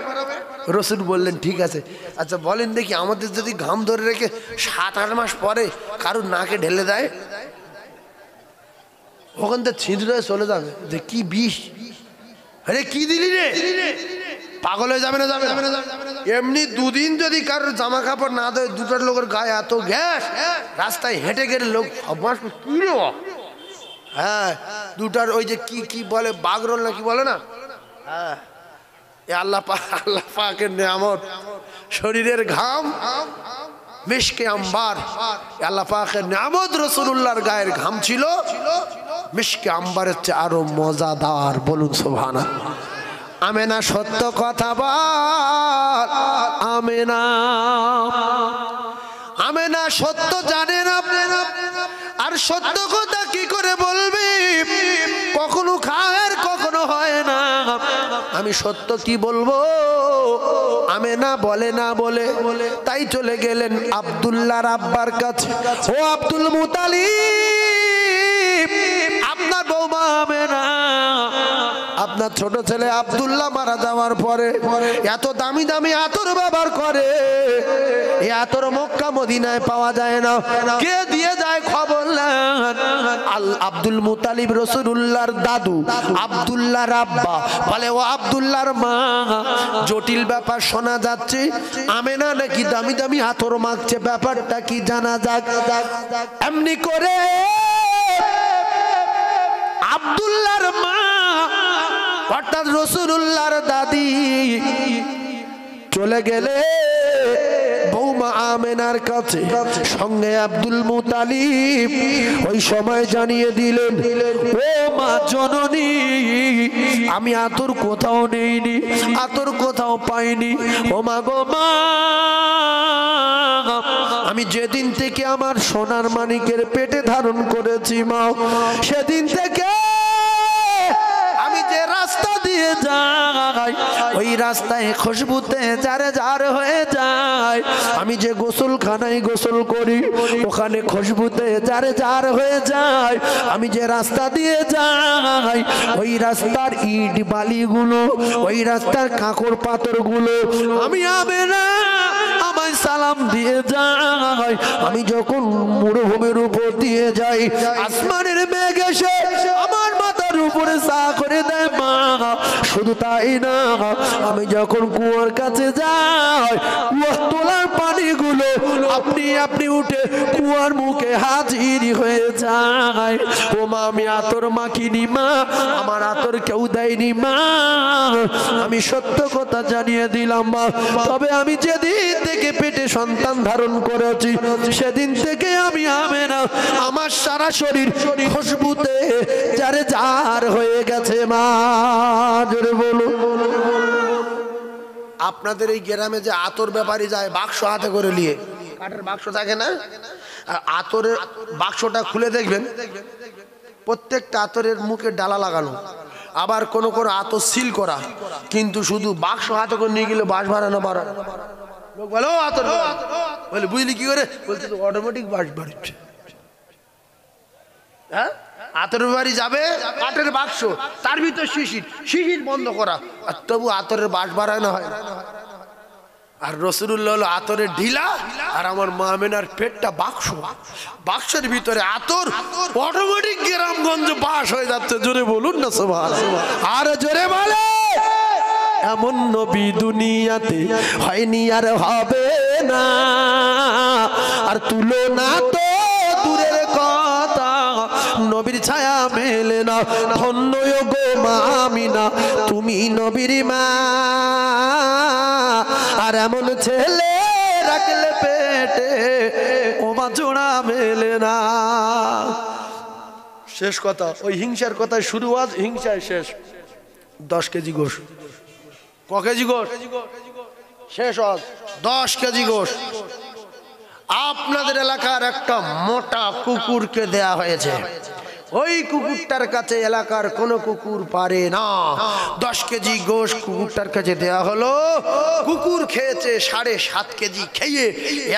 রসুল বললেন ঠিক আছে। আচ্ছা বলেন দেখি, আমাদের যদি ঘাম ধরে রেখে 7-8 মাস পরে কারুর নাকে ঢেলে দেয়, ওখান থেকে ছিঁদড়ে চলে যাবে যে কি বিষ, আরে কি দিলি রে, পাগল হয়ে যাবে না? যাবে এমনি দুদিন যদি কারোর জামা কাপড় না দেয়, দুটার লোকের গায়ে এত গ্যাস, রাস্তায় হেঁটে গেলে লোক অভ্যাস কি রে, হ্যাঁ দুটার ওই যে কি কি বলে বাগরোল না কি বলে না, হ্যাঁ আল্লাহ পাকের নেয়ামত, শরীরের ঘাম মিশকে আম্বার, আল্লাহ পাকের নেয়ামত। রাসূলুল্লাহর গায়ের ঘাম ছিল মিশকে আম্বারের চেয়ে আরো মজাদার। বলুন সুবহানাল্লাহ। আমেনা সত্য কথা বল, আমেনা আমেনা সত্য জানে না, আর সত্য কথা কি করে বলবি, কখনো খায় কখনো হয় না। আমি সত্য কি বলবো, আমেনা বলে না বলে তাই চলে গেলেন আব্দুল্লাহর আব্বার কাছে। ও আব্দুল মুতালিব, আপনার বৌমা আমেনা, আপনার ছোট ছেলে আব্দুল্লাহ মারা যাওয়ার পরে এত দামি দামি আতর ব্যবহার করে, এই আতর মক্কা মদিনায় পাওয়া যায় না, কে দিয়ে যায় খবর নেন। আব্দুল মুতালিব রাসূলুল্লাহর দাদু, আব্দুল্লাহর আব্বা বলে ও আব্দুল্লাহর মা, জটিল ব্যাপার শোনা যাচ্ছে, আমেনা নাকি দামি দামি আতর মাখছে, ব্যাপারটা কি জানা যাক। এমনি করে আব্দুল্লাহর মা অর্থাৎ রাসূলুল্লাহর দাদি চলে গেলে বৌমা আমেনার কাছে, সঙ্গে আব্দুল মুতালিব ওই সময় জানিয়ে দিলেন, ও মা জননী, আমি আতর কোথাও নেইনি, আতর কোথাও পাইনি। ও মা গো মা, আমি যেদিন থেকে আমার সোনার মানিকের পেটে ধারণ করেছি মা, সেদিন থেকে আমি যে রাস্তা দিয়ে যাই ওই রাস্তায় খুশবুতে যারে যার হয়ে যায়, আমি যে গোসলখানায় গোসল করি ওখানে খুশবুতে যারে যার হয়ে যায়, আমি যে রাস্তা দিয়ে যাই ওই রাস্তার ইট বালিগুলো, ওই রাস্তার কাঁকড় পাথরগুলো আমি আমেনা আমায় সালাম দিয়ে যাই। আমি যখন মরুভূমির উপর দিয়ে যাই, আসমানের মেঘ এসে আমার মাথার উপরে চা করে দেয় মা। শুধু তাই না, আমি যখন কুয়ার কাছে যাই, কুয়ার তোলার পানিগুলো আপনি আপনি উঠে কুয়ার মুখে হাজির হয়ে যায়। ও মা, আমি আতর মাখিনি মা, আমার আতর কেউ দেয়নি মা, আমি সত্য কথা জানিয়ে দিলাম মা। তবে আমি যেদিন থেকে পেটে সন্তান ধারণ করেছি সেদিন থেকে আমি আমেনা আমার সারা শরীর খুশবুতে যারে যার হয়ে গেছে মা। জোরে বলো। আপনাদের এই গ্রামে যে আতর ব্যাপারী যায় বাক্স হাতে করে নিয়ে, কাঠের বাক্স থাকে না, আতরের বাক্সটা খুলে দেখবেন প্রত্যেকটা আতরের মুখে ডালা লাগানো, আবার কোন কোন আতর সিল করা, কিন্তু শুধু বাক্স হাতে করে নিয়ে গেলে বাঁশ বাড়ানো বাড়ানো। লোক বলো আতর বলে, বুঝলি কি করে, বলছে তো অটোমেটিক বাঁশ বাড়ছে। হ্যাঁ, আতরের বাড়ি যাবে কাঠের বাক্স, তার ভিতর শিশির, শিশির বন্ধ করা, আর তবু আতরের বাঁশ বাড়ানো হয়। আর রাসূলুল্লাহ হলো আতরের ঢিলা, আর আমার মা আমেনার পেটটা বাক্স, বাক্সের ভিতরে আতর, অটোমেটিক গ্রামগঞ্জ বাস হয়ে যাচ্ছে। জোরে বলুন না সুবহানাল্লাহ। আর জোরে বলে, এমন নবী দুনিয়াতে হয়নি আর হবে না, আর তুলনা তো দূরের কথা, নবীর ছায়া মেলে না। ধন্য গো মা আমিনা, তুমি নবীর মা, আর এমন ছেলে রাখলে পেটে ও মা জোড়া মেলে না। শেষ কথা, ওই হিংসার কথায় শুরু, আজ হিংসায় শেষ। 10 কেজি গোশ, ক কেজি গোশ শেষ, আজ 10 কেজি গোশ আপনাদের এলাকার একটা মোটা কুকুরকে দেয়া হয়েছে। ওই কুকুরটার কাছে এলাকার কোনো কুকুর পারে না। 10 কেজি গোশ কুকুরটার কাছে দেয়া হলো। কুকুর খেয়েছে 7.5 কেজি, খেয়ে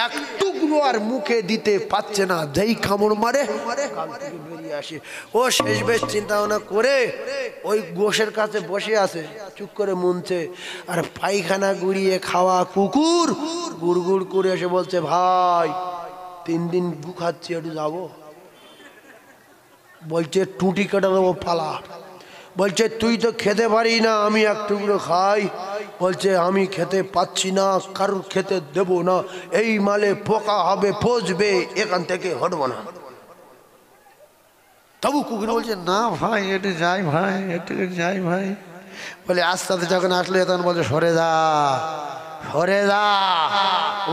এক টুকরো আর মুখে দিতে পারছে না। যেই কামড় মারে বেরিয়ে আসে। ও শেষ বেশ চিন্তা ভাবনা করে ওই গোশের কাছে বসে আছে, চুপ করে মুনছে। আর পায়খানা গুড়িয়ে খাওয়া কুকুর গুড় গুড় করে এসে বলছে, ভাই 3 দিন গু খাচ্ছি, একটু যাবো? বলছে টুটি কেটে দেবো পালা। বলছে তুই তো খেতে পারি না, আমি এক টুকরো খাই। বলছে আমি খেতে পাচ্ছি না, কারুর খেতে দেব না, এই মালে পোকা হবে, পচবে, এখান থেকে হটবো না। তবু কুকুর বলছে না ভাই একটু যাই, ভাই একটু যাই ভাই। বলে আস্তে আস্তে যখন আসলে তখন বলছে সরে যা, সরে যা।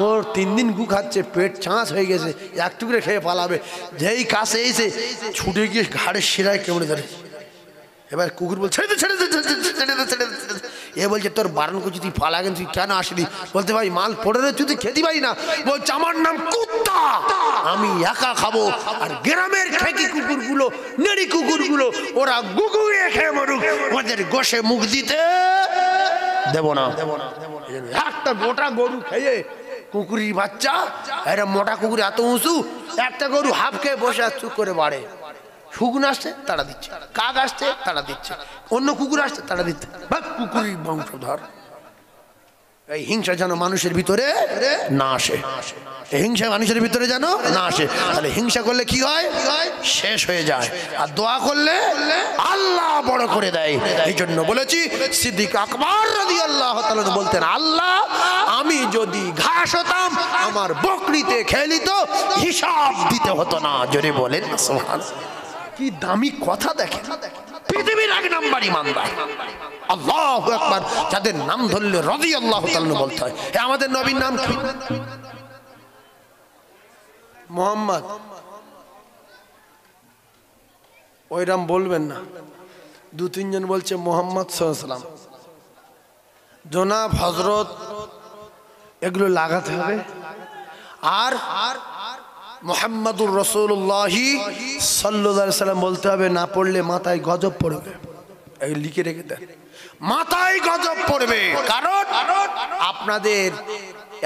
ওর 3 দিন গু খাচ্ছে, পেট চাঁচ হয়ে গেছে, এক টুকরে খেয়ে পালাবে। যেই কাছে এসে ছুটে গিয়ে ঘাড়ের শিরায় কেমড়ে ধরে। এবার কুকুর বলছে ছেড়ে দে, ছেড়ে দে, ছেড়ে দে, ছেড়ে দে। এ বলছে তোর বারণ করছি, তুই পালা গেন, তুই কেন আসলি? বলতে ভাই মাল পড়ে রয়েছে, তুই খেতে পারি না। বলছে আমার নাম কুত্তা, আমি একা খাবো, আর গ্রামের খেকি কুকুরগুলো, নেড়ি কুকুরগুলো, ওরা গুগুয়ে খেয়ে মরুক, ওদের গোশে মুখ দিতে দেব না। একটা গোটা গরু খেয়ে কুকুরের বাচ্চা, এরা মোটা কুকুর এত উঁচু, একটা গরু হাফ খেয়ে বসে আর চুপ করে বাড়ে। শুকুন আসছে তারা দিচ্ছে, কাক আসছে তারা দিচ্ছে, অন্য কুকুর আসছে তারা দিচ্ছে। কুকুরের বংশধর। এই হিংসা যেন মানুষের ভিতরে না আসে, হিংসা মানুষের ভিতরে যেন না আসে। তাহলে হিংসা করলে কি হয়? শেষ হয়ে যায়। আর দোয়া করলে আল্লাহ বড় করে দেয়। এই জন্য বলেছি সিদ্দিক আকবর রাদিয়াল্লাহু তাআলা বলতেন, আল্লাহ আমি যদি ঘাস হতাম আমার বকরিতে খেলি তো হিসাব দিতে হতো না। জোরে বলেন সুবহানাল্লাহ। কি দামি কথা দেখেন, পৃথিবীর 1 নাম্বার ইমানদার আল্লাহু আকবার, যাদের নাম ধরলে রাদিয়াল্লাহু তাআলা বলতে হয়। আমাদের নবীর নাম কি? মোহাম্মদ। ওইরাম বলবেন না, 2-3 জন বলছে মোহাম্মদ সাল্লাল্লাহু আলাইহি ওয়াসাল্লাম, জনাব, হযরত, এগুলো লাগাতে হবে। আর মুহাম্মাদুর রাসূলুল্লাহ সাল্লাল্লাহু আলাইহি ওয়াসাল্লাম বলতে হবে, না পড়লে মাথায় গজব পড়বে। এই লিখে রেখে দেন, মাথায় গজব পড়বে। কারণ আপনাদের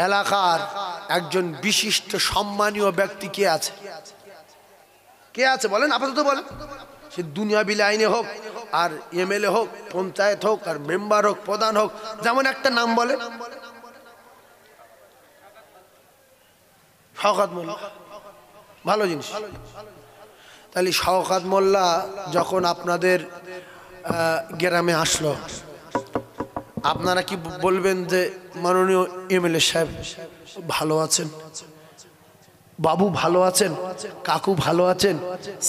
এলাকার একজন বিশিষ্ট সম্মানীয় ব্যক্তি কে আছে? কে আছে বলেন? আপাতত বলেন। সে দুনিয়াবি লাইনে হোক, আর এমএলএ হোক, পঞ্চায়েত হোক, আর মেম্বার হোক, প্রধান হোক, যেমন একটা নাম বলে, শওকত মোল্লা। ভালো জিনিস। তাহলে শওকত মোল্লা যখন আপনাদের গ্রামে আসলো, আপনারা কি বলবেন যে মাননীয় এমএলএ সাহেব ভালো আছেন, বাবু ভালো আছেন, কাকু ভালো আছেন,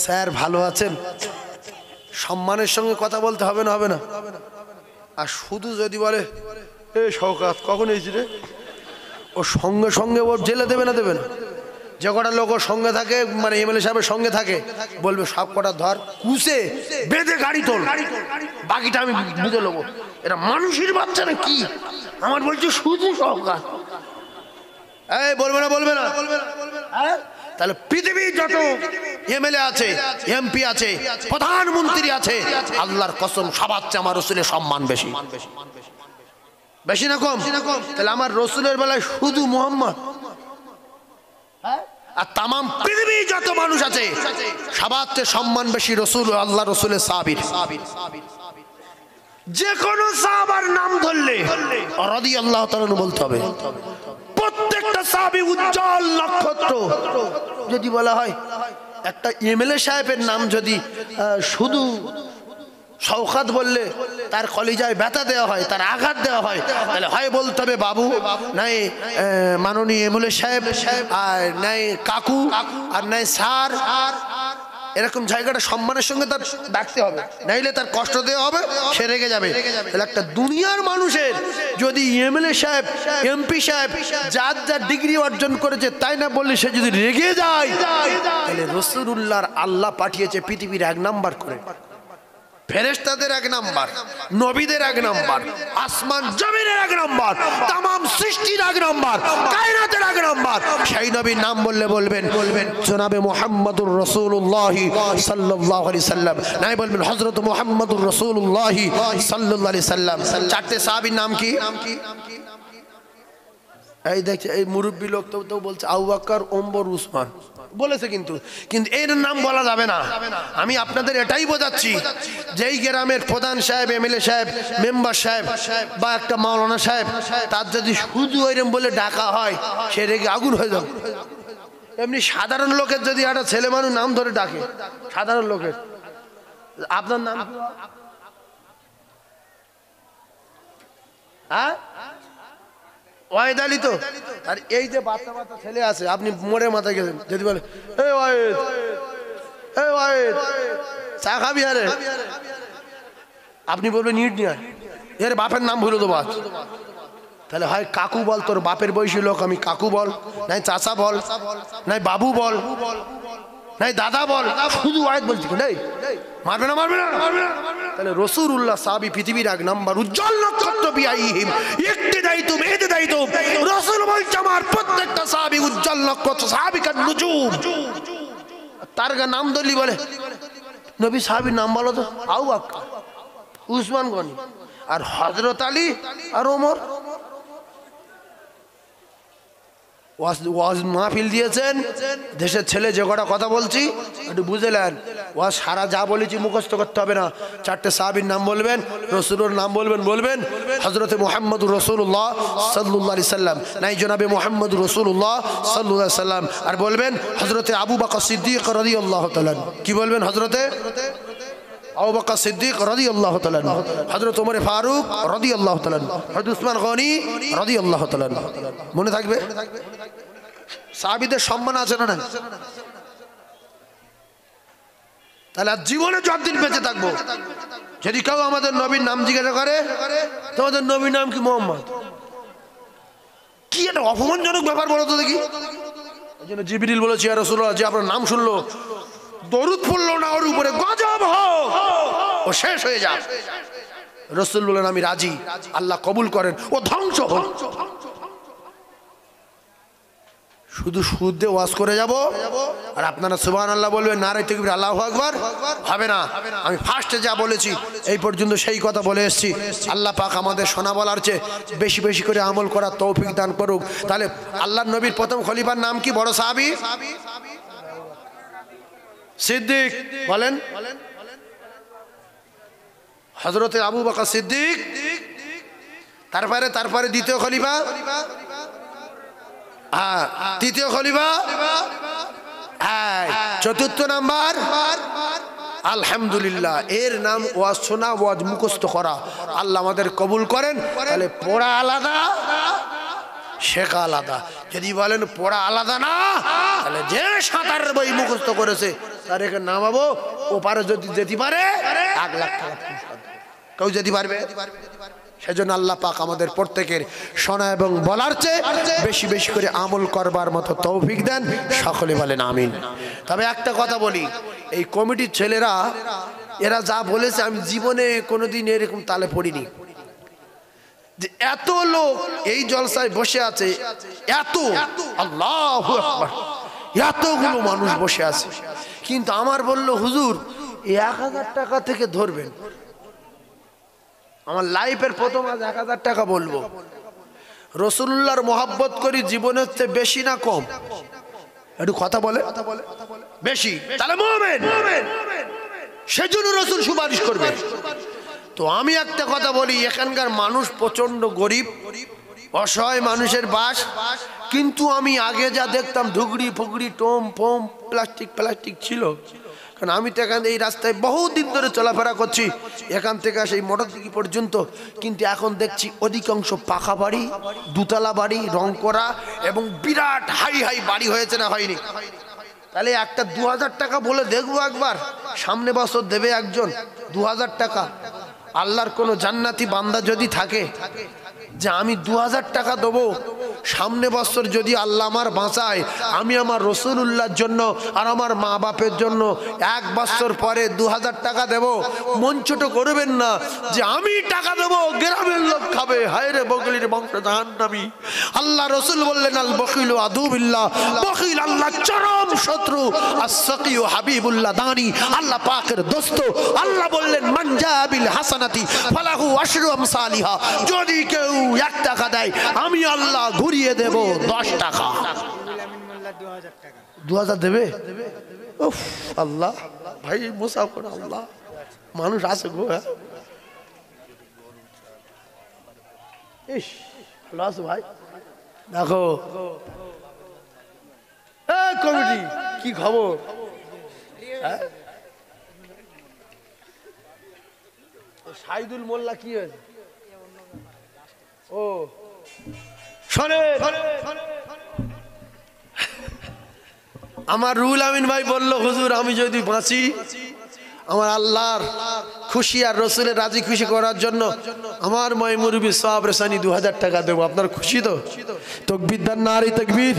স্যার ভালো আছেন? সম্মানের সঙ্গে কথা বলতে হবে না? হবে না? আর শুধু যদি বলে এ শওকত কখন এসেছি রে, ও সঙ্গে সঙ্গে ওর জেলে দেবে না? দেবে না? যে কটা লোক ওর সঙ্গে থাকে, মানে এমএলএ সাহেবের সঙ্গে থাকে, বলবে সব কটা ধর, কুসে বেঁধে গাড়ি তোল, বাকিটা আমি বুঝে নেবো। এটা মানুষের বাচ্চা না কি? আমার বলছে শুধু শওকত। এই বলবে না, বলবে না? তাহলে পৃথিবীর যত এমএলএ আছে, এমপি আছে, প্রধানমন্ত্রী আছে, আল্লাহর কসম সবার চেয়ে আমার রাসূলের সম্মান বেশি। বেশি না কম? তাহলে আমার রাসূলের বেলায় শুধু মুহাম্মদ, আর তামাম পৃথিবী যত মানুষ আছে সবার চেয়ে সম্মান বেশি রাসূল, আল্লাহ রাসূলের সাহাবীর। যে কোনো সাহাবার নাম ধরলে রাদিয়াল্লাহু তাআলা বলতে হবে। প্রত্যেকটা সাহাবী উজ্জ্বল নক্ষত্র। যদি বলা হয় একটা এমএলএ সাহেবের নাম যদি শুধু শওকত বললে তার কলিজায় ব্যথা দেওয়া হয়, তার আঘাত দেওয়া হয়, তাহলে হয় বলতে হবে বাবু, নাই মাননীয় এমএলএ সাহেব, আর নাই কাকু, আর নাই স্যার। এরকম জায়গাটা সম্মানের সঙ্গে তার ডাকতে হবে, নাইলে তার কষ্ট দেওয়া হবে, সে রেগে যাবে। তাহলে একটা দুনিয়ার মানুষের যদি এমএলএ সাহেব, এমপি সাহেব যার যার ডিগ্রি অর্জন করেছে তাই না বললে সে যদি রেগে যায়, তাহলে রাসূলুল্লাহর আল্লাহ পাঠিয়েছে পৃথিবীর 1 নাম্বার করে। ফেরেশতাদের এক নাম্বার, নবীদের এক নাম্বার, আসমান জমিনের এক নাম্বার, তামাম সৃষ্টির এক নাম্বার, কায়নাতের এক নাম্বার। সেই নবীর নাম বললে বলবেন জনাবে মুহাম্মদুর রাসূলুল্লাহ সাল্লাল্লাহু আলাইহি সাল্লাম, নাই বলবেন হযরত মুহাম্মদুর রাসূলুল্লাহ সাল্লাল্লাহু আলাইহি সাল্লাম। চারটে সাহাবীর নাম কি? এই দেখছে এই মুরব্বী লোক তো বলছে আবু বকর, ওমর, উসমান বলেছে, কিন্তু এর নাম বলা যাবে না। আমি আপনাদের এটাই বোঝাচ্ছি, যেই গ্রামের প্রধান সাহেব, এমএলএ সাহেব, মেম্বার সাহেব বা একটা মাওলানা সাহেব, তার যদি শুধু ওইরকম বলে ডাকা হয়, সে রেগে আগুন হয়ে যাবে। এমনি সাধারণ লোকের যদি একটা ছেলে মানুষ নাম ধরে ডাকে, সাধারণ লোকের, আপনার নাম কি? হ্যাঁ, ওয়াহিদ আলী তো। আর এই যে বাচ্চা বাচ্চা ছেলে আছে, আপনি মোড়ে মাথায় গেছেন, যদি বলে এই ওয়াহিদ, এই ওয়াহিদ চা খাবি, আরে আপনি বলবেন ইট নিয়ে, এর বাপের নাম ভুলে দেবো আজ। তাহলে হয় কাকু বল, তোর বাপের বয়সী লোক, আমি কাকু বল, নাই চাচা বল, নাই বাবু বল, নাই দাদা বল, শুধু ওয়াহিদ বলছি, নেই মারবে না, মারবে না, মারবে না। তাহলে রাসূলুল্লাহ সাহাবী পৃথিবীর এক নাম্বার, উজ্জ্বল নক্ষত্র বিআইহিম ইক্তিদাইতুম ইহতিদাইতুম। রাসূল বলছে আমার প্রত্যেকটা সাহাবী উজ্জ্বল নক্ষত্র, সাহাবীকার নুজুম। তার নাম ধরলি বলে নবী সাহাবীর নাম বলো তো, আবু বকর, উসমান গনি, আর হযরত আলী, আর ওমর। ওয়াজ মাহফিল দিয়েছেন, দেশের ছেলে যে কটা কথা বলছি একটু বুঝলেন। ওয়াজ সারা যা বলেছি মুখস্থ করতে হবে না। চারটে সাহাবীর নাম বলবেন, রসুলের নাম বলবেন হযরতে মুহাম্মদুর রাসূলুল্লাহ সাল্লাল্লাহু আলাইহি সাল্লাম, নাই জনাবে মুহাম্মদুর রাসূলুল্লাহ সাল্লাল্লাহু আলাইহি সাল্লাম। আর বলবেন হযরতে আবু বকর সিদ্দিক রাদিয়াল্লাহু তাআলা। কি বলবেন? হযরতে আবু বকর সিদ্দিক রাদিয়াল্লাহু তাআলা, হযরত ওমর ফারুক রাদিয়াল্লাহু তাআলা, হযরত উসমান গনি রাদিয়াল্লাহু তাআলা। মনে থাকবে, সাহাবীদের সম্মান আছে না? তাহলে জীবনে যতদিন বেঁচে থাকবো, যদি কেউ আমাদের নবীর নাম জিজ্ঞাসা করে, তোমাদের নবীর নাম কি? মুহাম্মদ। কি একটা অপমানজনক ব্যাপার বলো তো দেখি। এই জন্য জিবরিল বলেছে, ইয়া রাসূলুল্লাহ, যে আপনার নাম শুনলো দরুদ পড়লো না ওর উপরে, গজব হোক, ও শেষ হয়ে যাক। রাসূল বলেন আমি রাজি, আল্লাহ কবুল করেন, ও ধ্বংস হোক। শুধু সুদে ওয়াজ করে যাব, আর আপনারা সুবহানাল্লাহ বলবেন, নারে তাকবীর, আল্লাহু আকবার, হবে না। আমি ফার্স্টে যা বলেছি এই পর্যন্ত সেই কথা বলে এসেছি। আল্লাহ পাক আমাদের শোনা বলার চেয়ে বেশি বেশি করে আমল করার তৌফিক দান করুক। তাহলে আল্লাহর নবীর প্রথম খলিফার নাম কি? বড় সাহাবী সিদ্দিক। বলেন হযরতে আবু বকর সিদ্দিক। তারপরে দ্বিতীয় খলিফা, হ্যাঁ তৃতীয় খলিফা, হ্যাঁ চতুর্থ নাম্বার আলহামদুলিল্লাহ। এর নাম ওয়াজ শোনা, ওয়াজ মুখস্থ করা। আল্লাহ আমাদের কবুল করেন। তাহলে পড়া আলাদা, শেখা আলাদা। যদি বলেন পড়া আলাদা না, তাহলে যে সাঁতারের বই মুখস্থ করেছে তার এখানে নামাবো, ওপারে যদি যেতে পারে 1 লাখ টাকা পুরস্কার দেবো। কেউ যেতে পারবে? সেজন্য আল্লাহ পাক আমাদের প্রত্যেকের শোনা এবং বলার চেয়ে বেশি বেশি করে আমল করবার মতো তৌফিক দেন। সকলে বলেন আমিন। তবে একটা কথা বলি, এই কমিটির ছেলেরা এরা যা বলেছে আমি জীবনে কোনোদিন এরকম তালে পড়িনি, যে এত লোক এই জলসায় বসে আছে, এত আল্লাহু আকবার, এতগুলো মানুষ বসে আছে, কিন্তু আমার বলল হুজুর 1000 টাকা থেকে ধরবেন। আমার লাইফের প্রথম আজ 1000 টাকা বলবো। রাসূলুল্লাহর মহব্বত করি, জীবনের চেয়ে বেশি না কম? একটু কথা বলে বেশি, তাহলে মুমিন। সেজন্য রাসূল সুপারিশ করবে। তো আমি একটা কথা বলি, এখানকার মানুষ প্রচন্ড গরিব, অসহায় মানুষের বাস। কিন্তু আমি আগে যা দেখতাম ধুগড়ি ফুগড়ি টোম ফোম প্লাস্টিক ছিল, কারণ আমি তো এখান এই রাস্তায় বহুদিন ধরে চলাফেরা করছি, এখান থেকে সেই মোটরদিঘি পর্যন্ত। কিন্তু এখন দেখছি অধিকাংশ পাকা বাড়ি, দুতলা বাড়ি, রং করা, এবং বিরাট হাই হাই বাড়ি হয়েছে না হয়নি? তাহলে একটা 2000 টাকা বলে দেখবো একবার, সামনে বছর দেবে একজন 2000 টাকা। আল্লাহর কোনো জান্নাতি বান্দা যদি থাকে যে আমি 2000 টাকা দেবো, সামনে বছর যদি আল্লাহ আমার বাঁচায়, আমি আমার রসুলুল্লাহর জন্য আর আমার মা বাপের জন্য 1 বছর পরে 2000 টাকা দেব। মন ছোট করবেন না যে আমি টাকা দেবো, গ্রামের লোক খাবে, হায় রে বগলির বংশ জাহান্নামী। আল্লাহ রসুল বললেন আল বখিলু আদুবিল্লাহ, বখিল আল্লাহ চরম শত্রু, as-সাকিউ হাবিবুল্লাহ দানি, আল্লাহ পাকের দোস্ত। আল্লাহ বললেন মান জাবিল হাসানাতি ফালাহু আশরু আমসালিহা, যদি কেউ 1 টাকা দেয় আমি আল্লাহ ঘুরিয়ে দেব 10 টাকা। 2000 দেবে? উফ আল্লাহ, ভাই মুসাফির আল্লাহ, মানুষ আছে গো। ইস ভালো আছো ভাই? দেখো কমিটি কি খবর? শাহিদুল মোল্লা কি হয়েছে? ও শোনে, আমার রুহুল আমিন ভাই বলল হুজুর আমি যদি বাঁচি আমার আল্লাহর খুশি আর রসুলের রাজি খুশি করার জন্য আমার ময় মুরব্বি সাহেব রেসানি 2000 টাকা দেবো। আপনার খুশি তো? তাকবীর দেন, নারে তাকবীর।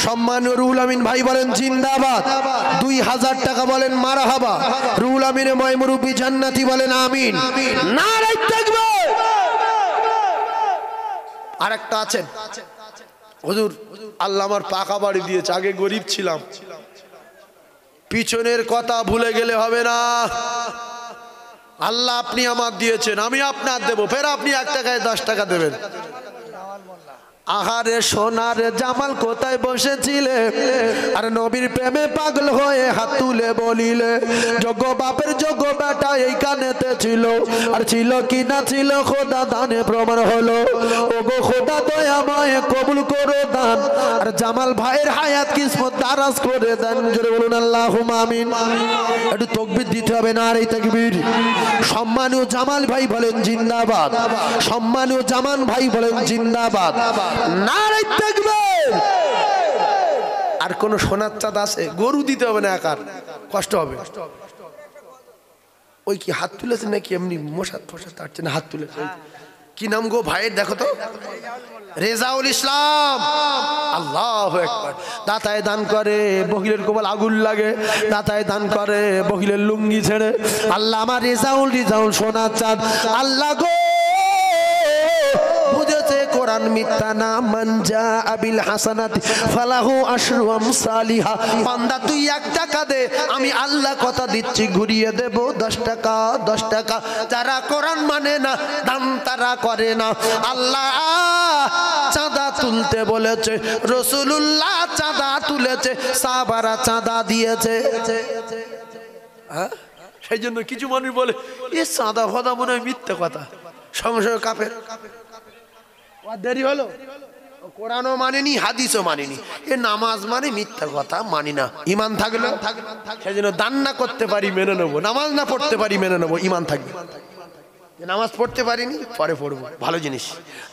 সম্মানীয় রুহুল আমিন ভাই বলেন জিন্দাবাদ। 2000 টাকা বলেন মারহাবা। রুহুল আমিনের ময় মুরব্বি জান্নাতি বলেন আমিন, নারে তাকবীর। আরেকটা আছেন হুজুর আল্লাহ আমার পাকা বাড়ি দিয়েছে, আগে গরিব ছিলাম, পিছনের কথা ভুলে গেলে হবে না। আল্লাহ আপনি আমার দিয়েছেন, আমি আপনার দেব, ফের আপনি 1 টাকায় 10 টাকা দেবেন। আহারে সোনার জামাল কোথায় বসেছিলে, আর নবীর প্রেমে পাগল হয়ে হাত তুলে বলিলে যোগ্য বাপের যোগ্য বেটা এই কানেতে ছিল, আর ছিল কি না ছিল খোদা দানে প্রমাণ হলো। ওগো খোদা দয়াময় কবুল করো দান, আর জামাল ভাইয়ের হায়াত কিসমত দারাজ করে দেন। জোরে বলুন আল্লাহুম্মা আমিন। একটু তাকবীর দিতে হবে, নারে তাকবীর। সম্মানীয় জামাল ভাই বলেন জিন্দাবাদ, সম্মানীয় জামান ভাই বলেন জিন্দাবাদ, নারে তাকবীর। আর কোন সোনার চাঁদ আছে? গরু দিতে হবে না, একার কষ্ট হবে। ওই কি হাত তুলেছে নাকি এমনি মশা ফসা তাড়ছে না? হাত তুলেছে। কি নাম গো ভাইয়ের? দেখো তো, রেজাউল ইসলাম। আল্লাহু আকবার। দাতায় দান করে বহিলের কোবাল আগুন লাগে, দাতায় দান করে বহিলের লুঙ্গি ছেড়ে। আল্লাহ আমার রেজাউল সোনার চাঁদ। আল্লাহ গো বুঝেছে কোরআন মিথ্যা না, মান জাআ বিল হাসানাতি ফালাহু আশরু আমসালিহা। বান্দা তুই 1 টাকা দে, আমি আল্লাহ কথা দিচ্ছি ঘুরিয়ে দেব 10 টাকা 10 টাকা। যারা কোরআন মানে না, দান তারা করে না। আল্লাহ চাঁদা তুলতে বলেছে, রাসূলুল্লাহ চাঁদা তুলেছে, সাহাবারা চাঁদা দিয়েছে। সেই জন্য কিছু মানুষ বলে এ চাঁদা ফাদা মনে হয় মিথ্যা কথা, সংশয় কাফের। দেরি হলো, কোরআনও মানেনি হাদিসও মানেনি, এ নামাজ মানে মিথ্যা কথা মানি না। ইমান থাকলে সেই জন্য দান না করতে পারি মেনে নেবো, নামাজ না পড়তে পারি মেনে নেবো, ইমান থাকবে। নামাজ পড়তে পারিনি পরে পড়বো, ভালো জিনিস।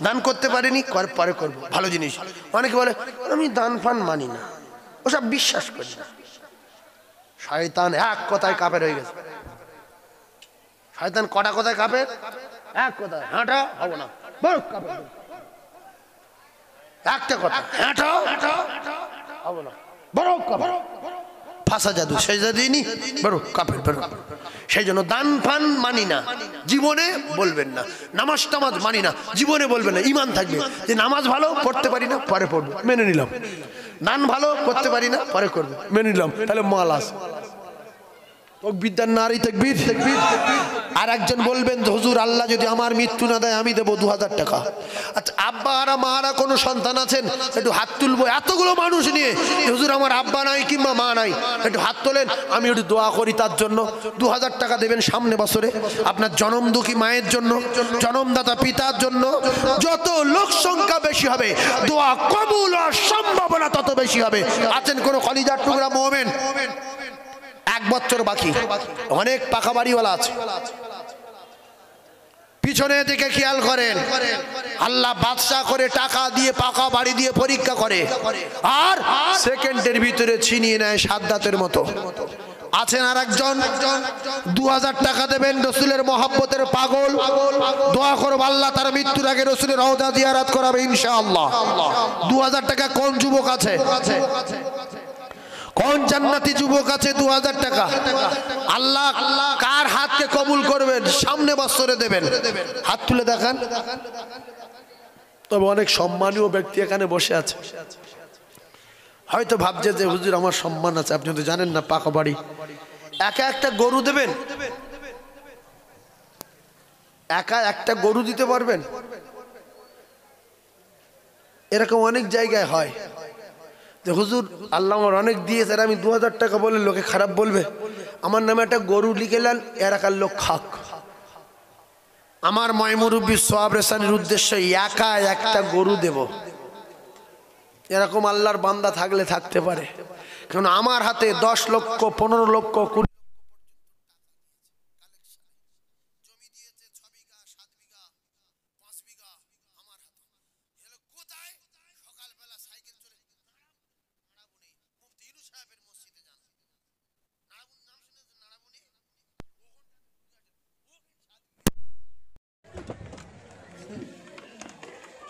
দান করতে পারিনি পরে করবো, ভালো জিনিস। অনেকে বলে আমি দান ফান মানি না, ওসব বিশ্বাস করি না। শয়তান এক কথায় কাফের হয়ে গেছে। শয়তান কটা কথায় কাফের? এক কথায়, হাঁটা হবো না, বড় কাফের। একটা কথা, হাঁটা হবো না, বড় কাফের। ফাঁসা জাদু, সেই জাদুই বড় কাফের, বড়। সেই জন্য দান ফান মানি না, জীবনে বলবেন না। নামাজ টামাজ মানি না, জীবনে বলবেন না। ইমান থাকবে যে নামাজ ভালো পড়তে পারি না, পরে পড়বো, মেনে নিলাম। দান ভালো করতে পারি না, পরে করবো, মেনে নিলাম। তাহলে মাল আছে। আর একজন বলবেন হুজুর আল্লাহ যদি আমার মৃত্যু না দেয় আমি দেবো 2000 টাকা। আচ্ছা আব্বারা মারা কোনো সন্তান আছেন? একটু হাত তুলবো। এতগুলো মানুষ নিয়ে হুজুর আমার আব্বা নাই কিংবা মা নাই, একটু হাত তোলেন, আমি একটু দোয়া করি তার জন্য। 2000 টাকা দেবেন সামনে বছরে আপনার জনম দুঃখী মায়ের জন্য, জনমদাতা পিতার জন্য। যত লোক সংখ্যা বেশি হবে দোয়া কবুল হওয়ার সম্ভাবনা তত বেশি হবে। আছেন কোনো কলিজার টুকরা মুমিন, 1 বছর বাকি, অনেক পাকা বাড়িওয়ালা আছে, পিছনে দিকে খেয়াল করেন। আল্লাহ বাদশা করে টাকা দিয়ে পাকা বাড়ি দিয়ে পরীক্ষা করে, আর সেকেন্ডের ভিতরে ছিনিয়ে নেয় সাদ্দাতের মতো। আছেন আর একজন 2000 টাকা দেবেন, রসুলের মহব্বতের পাগল, দোয়া করব আল্লাহ তার মৃত্যুর আগে রসুলের রওজা জিয়ারত করাবে ইনশাআল্লাহ। 2000 টাকা কোন যুবক আছে, কোন জান্নাতি যুবক আছে 2000 টাকা? আল্লাহ কার হাতকে কবুল করবেন, সামনে বছরে দেবেন, হাত তুলে দেখান। তবে অনেক সম্মানীয় ব্যক্তি এখানে বসে আছে, হয়তো ভাবছে যে হুজুর আমার সম্মান আছে, আপনি তো জানেন না পাকা বাড়ি। একা একটা গরু দেবেন, একা একটা গরু দিতে পারবেন? এরকম অনেক জায়গায় হয় যে হুজুর আল্লাহ আমার অনেক দিয়েছে, আমি 2000 টাকা বলে লোকে খারাপ বলবে, আমার নামে একটা গরু লিখে নেন, এলাকার লোক খাক। আমার ময়মুরব্বী সোহাব রেসানির উদ্দেশ্য একা একটা গরু দেব। এরকম আল্লাহর বান্দা থাকলে থাকতে পারে, কারণ আমার হাতে 10 লক্ষ 15 লক্ষ 20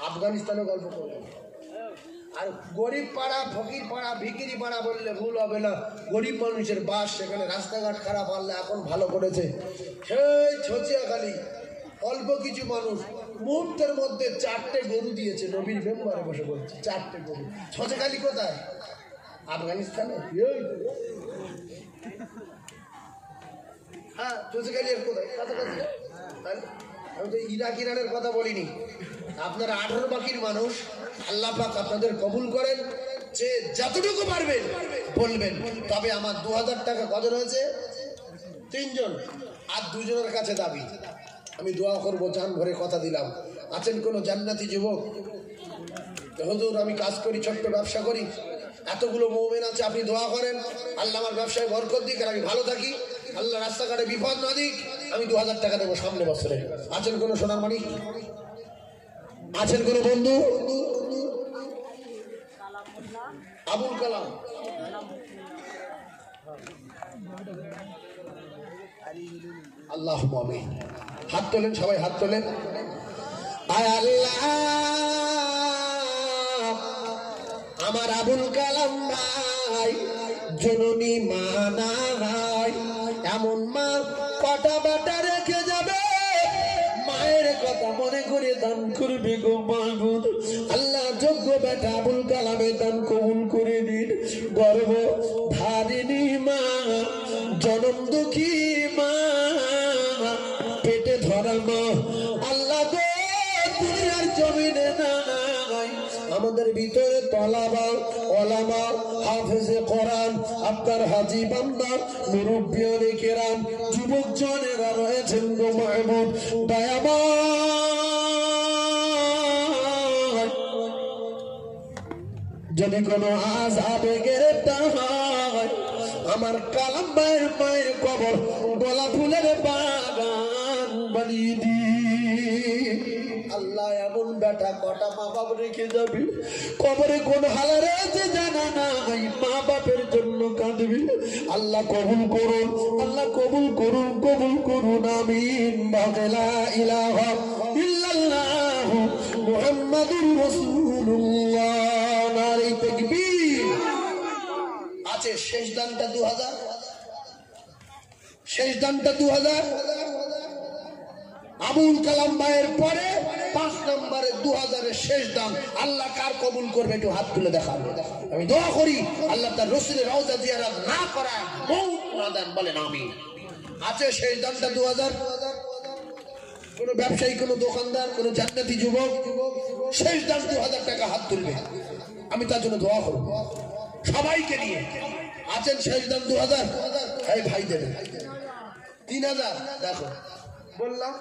আফগানিস্তানে গল্প করলেন। আর গরিব পাড়া, ফকির পাড়া, ভিকিরি পাড়া বললে ভুল হবে না, গরিব মানুষের বাস সেখানে, রাস্তাঘাট খারাপ, আল্লাহ এখন ভালো করেছে। সেই ছচিয়াখালী অল্প কিছু মানুষ মুহূর্তের মধ্যে 4টে গরু দিয়েছে, নবীর মেম্বারে বসে বলছে 4টে গরু। ছচিয়াখালী কোথায়? আফগানিস্তানে। হ্যাঁ, ছচিয়াখালী এর কোথায়? কাছাকাছি। আমি তো ইরাক ইরানের কথা বলিনি। আপনারা 18 বাকির মানুষ, আল্লাহ পাক আপনাদের কবুল করেন, যে যতটুকু পারবেন বলবেন। তবে আমার 2000 টাকা কত হয়েছে? 3 জন, আর 2 জনের কাছে দাবি। আমি দোয়া করবো, জান ভরে কথা দিলাম। আছেন কোনো জান্নাতি যুবক? হুজুর আমি কাজ করি, ছোট্ট ব্যবসা করি, এতগুলো মুমিন আছে, আপনি দোয়া করেন আল্লাহ আমার ব্যবসায় বরকত দিক, আর আমি ভালো থাকি, আল্লাহ রাস্তাঘাটে বিপদ না দিক, আমি 2000 টাকা দেবো সামনে বছরে। আছেন কোনো সোনার মানিক? আছেন কোনো বন্ধু? আবুল কালাম, আল্লাহ আমিন। হাত তোলেন সবাই, হাত তোলেন। আয় আল্লাহ, আমার আবুল কালাম ভাই জননী মা নাই, এমন মা পাটা বাটা রেখে যাবে, মায়ের কথা মনে করে দান করবে গো মাহবুব। আল্লাহ যোগ্য বেটা আবুল কালামে দান কবুল করে দিন। গর্ব ধারিণী মা, জনম দুঃখী মা, পেটে ধরা মা, আল্লাহ গো দুনিয়ার জমিনে নাই। আমাদের ভিতরে তলাবা, ওলামা, হাফেজে কোরআন, আপনার হাজি বান্দা, মুরব্বিয়ানে কেরাম, যুবক জনেরা রয়েছেন গো মাহবুব দয়াময়। যদি কোনো আযাবে গ্রেফতার হয়, আমার কালাম ভাইয়ের মায়ের কবর গোলাপ ফুলের বাগান বানিয়ে দি। আল্লাহ এমন বেটা কটা মা বাপ রেখে যাবি, কবরে কোন হালে রয়েছে জানা নাই, মা বাপের জন্য কাঁদবি। আল্লাহ কবুল করুন, আল্লাহ কবুল করুন, কবুল করুন, আমিন। লা ইলাহা ইল্লাল্লাহ মুহাম্মাদুর রাসূলুল্লাহ। নারে তাকবীর। আছে শেষ দানটা 2000, শেষ দানটা 2000। আবুল কালাম ভাইয়ের পরে 5 নম্বরে 2000 এর শেষ দান। আল্লাহ কার কবুল করবে একটু হাত তুলে দেখাবে। আমি দোয়া করি আল্লাহ তার রাসূলের রওজা জিয়ারত না করা মওত না দেন, বলেন আমিন। আছে শেষ দানটা 2000। কোন ব্যবসায়ী, কোন দোকানদার, কোন জান্নাতি যুবক শেষ দান 2000 টাকা হাত তুলবে, আমি তার জন্য দোয়া করব সবাইকে নিয়ে। আছেন শেষ দান 2000? এই ভাই দেবেন 3000। দেখো বললাম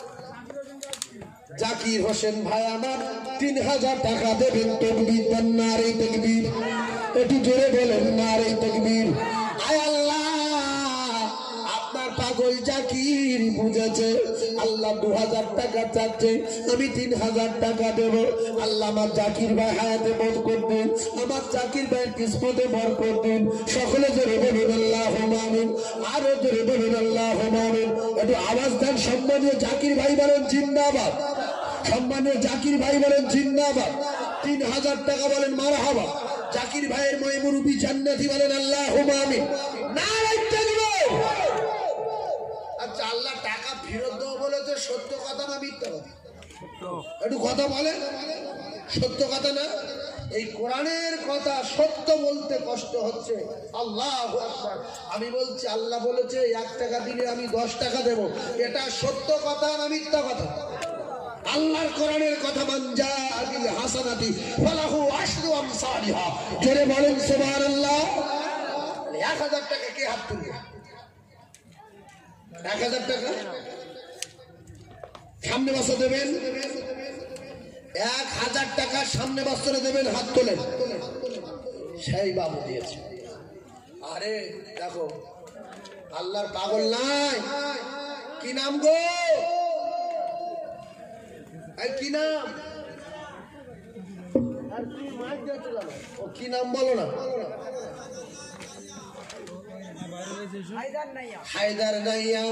জাকির হোসেন ভাই আমার 3000 টাকা দেবেন। তাকবীর, নারে তাকবীর, একটু জোরে বলেন নারে তাকবীর। আয় আল্লাহ, আপনার পাগল জাকির বুঝেছে আল্লাহ 2000 টাকা চাচ্ছে, আমি 3000 টাকা দেব। আল্লাহ আমার জাকির ভাই হায়াতে বরকত দিন, আমার জাকির ভাইয়ের কিসমতে বরকত দিন। সকলে জোরে বলুন আল্লাহুম্মা আমিন, আরো জোরে বলুন আল্লাহুম্মা আমিন। একটু আওয়াজ দেন, সম্মানীয় জাকির ভাই বলেন জিন্দাবাদ, সম্মানীয় জাকির ভাই বলেন জিন্দাবাদ। 3000 টাকা বলেন মারহাবা। জাকির ভাইয়ের মুরব্বি জান্নাতি বলেন আল্লাহুম্মা আমিন। নারে তাকবীর। আচ্ছা, আল্লাহ টাকা ফেরত দেবো বলেছে, সত্য কথা না মিথ্যা কথা? একটু কথা বলেন, সত্য কথা না? এই কোরআনের কথা সত্য বলতে কষ্ট হচ্ছে। আল্লাহু আকবার। আমি বলছি আল্লাহ বলেছে 1 টাকা দিলে আমি 10 টাকা দেব, এটা সত্য কথা না মিথ্যা কথা? আল্লাহর কোরআনের কথা, মান জাআ বিল হাসানাতি ফালাহু আশরু আমসালিহা। জোরে বলেন সুবহানাল্লাহ। 1000 টাকা কে হাত তুলবে? 1000 টাকা সামনে বছর দেবেন, 1000 টাকা সামনে বছরে দেবেন, হাত তোলেন। সেই বাবু দিয়েছে। আরে দেখো, আল্লাহর পাগল নাই। কি নাম গো? কি নাম? আর কি মাইক দিয়ে চলানো? ও কি নাম বলো না? হায়দার নাইয়া।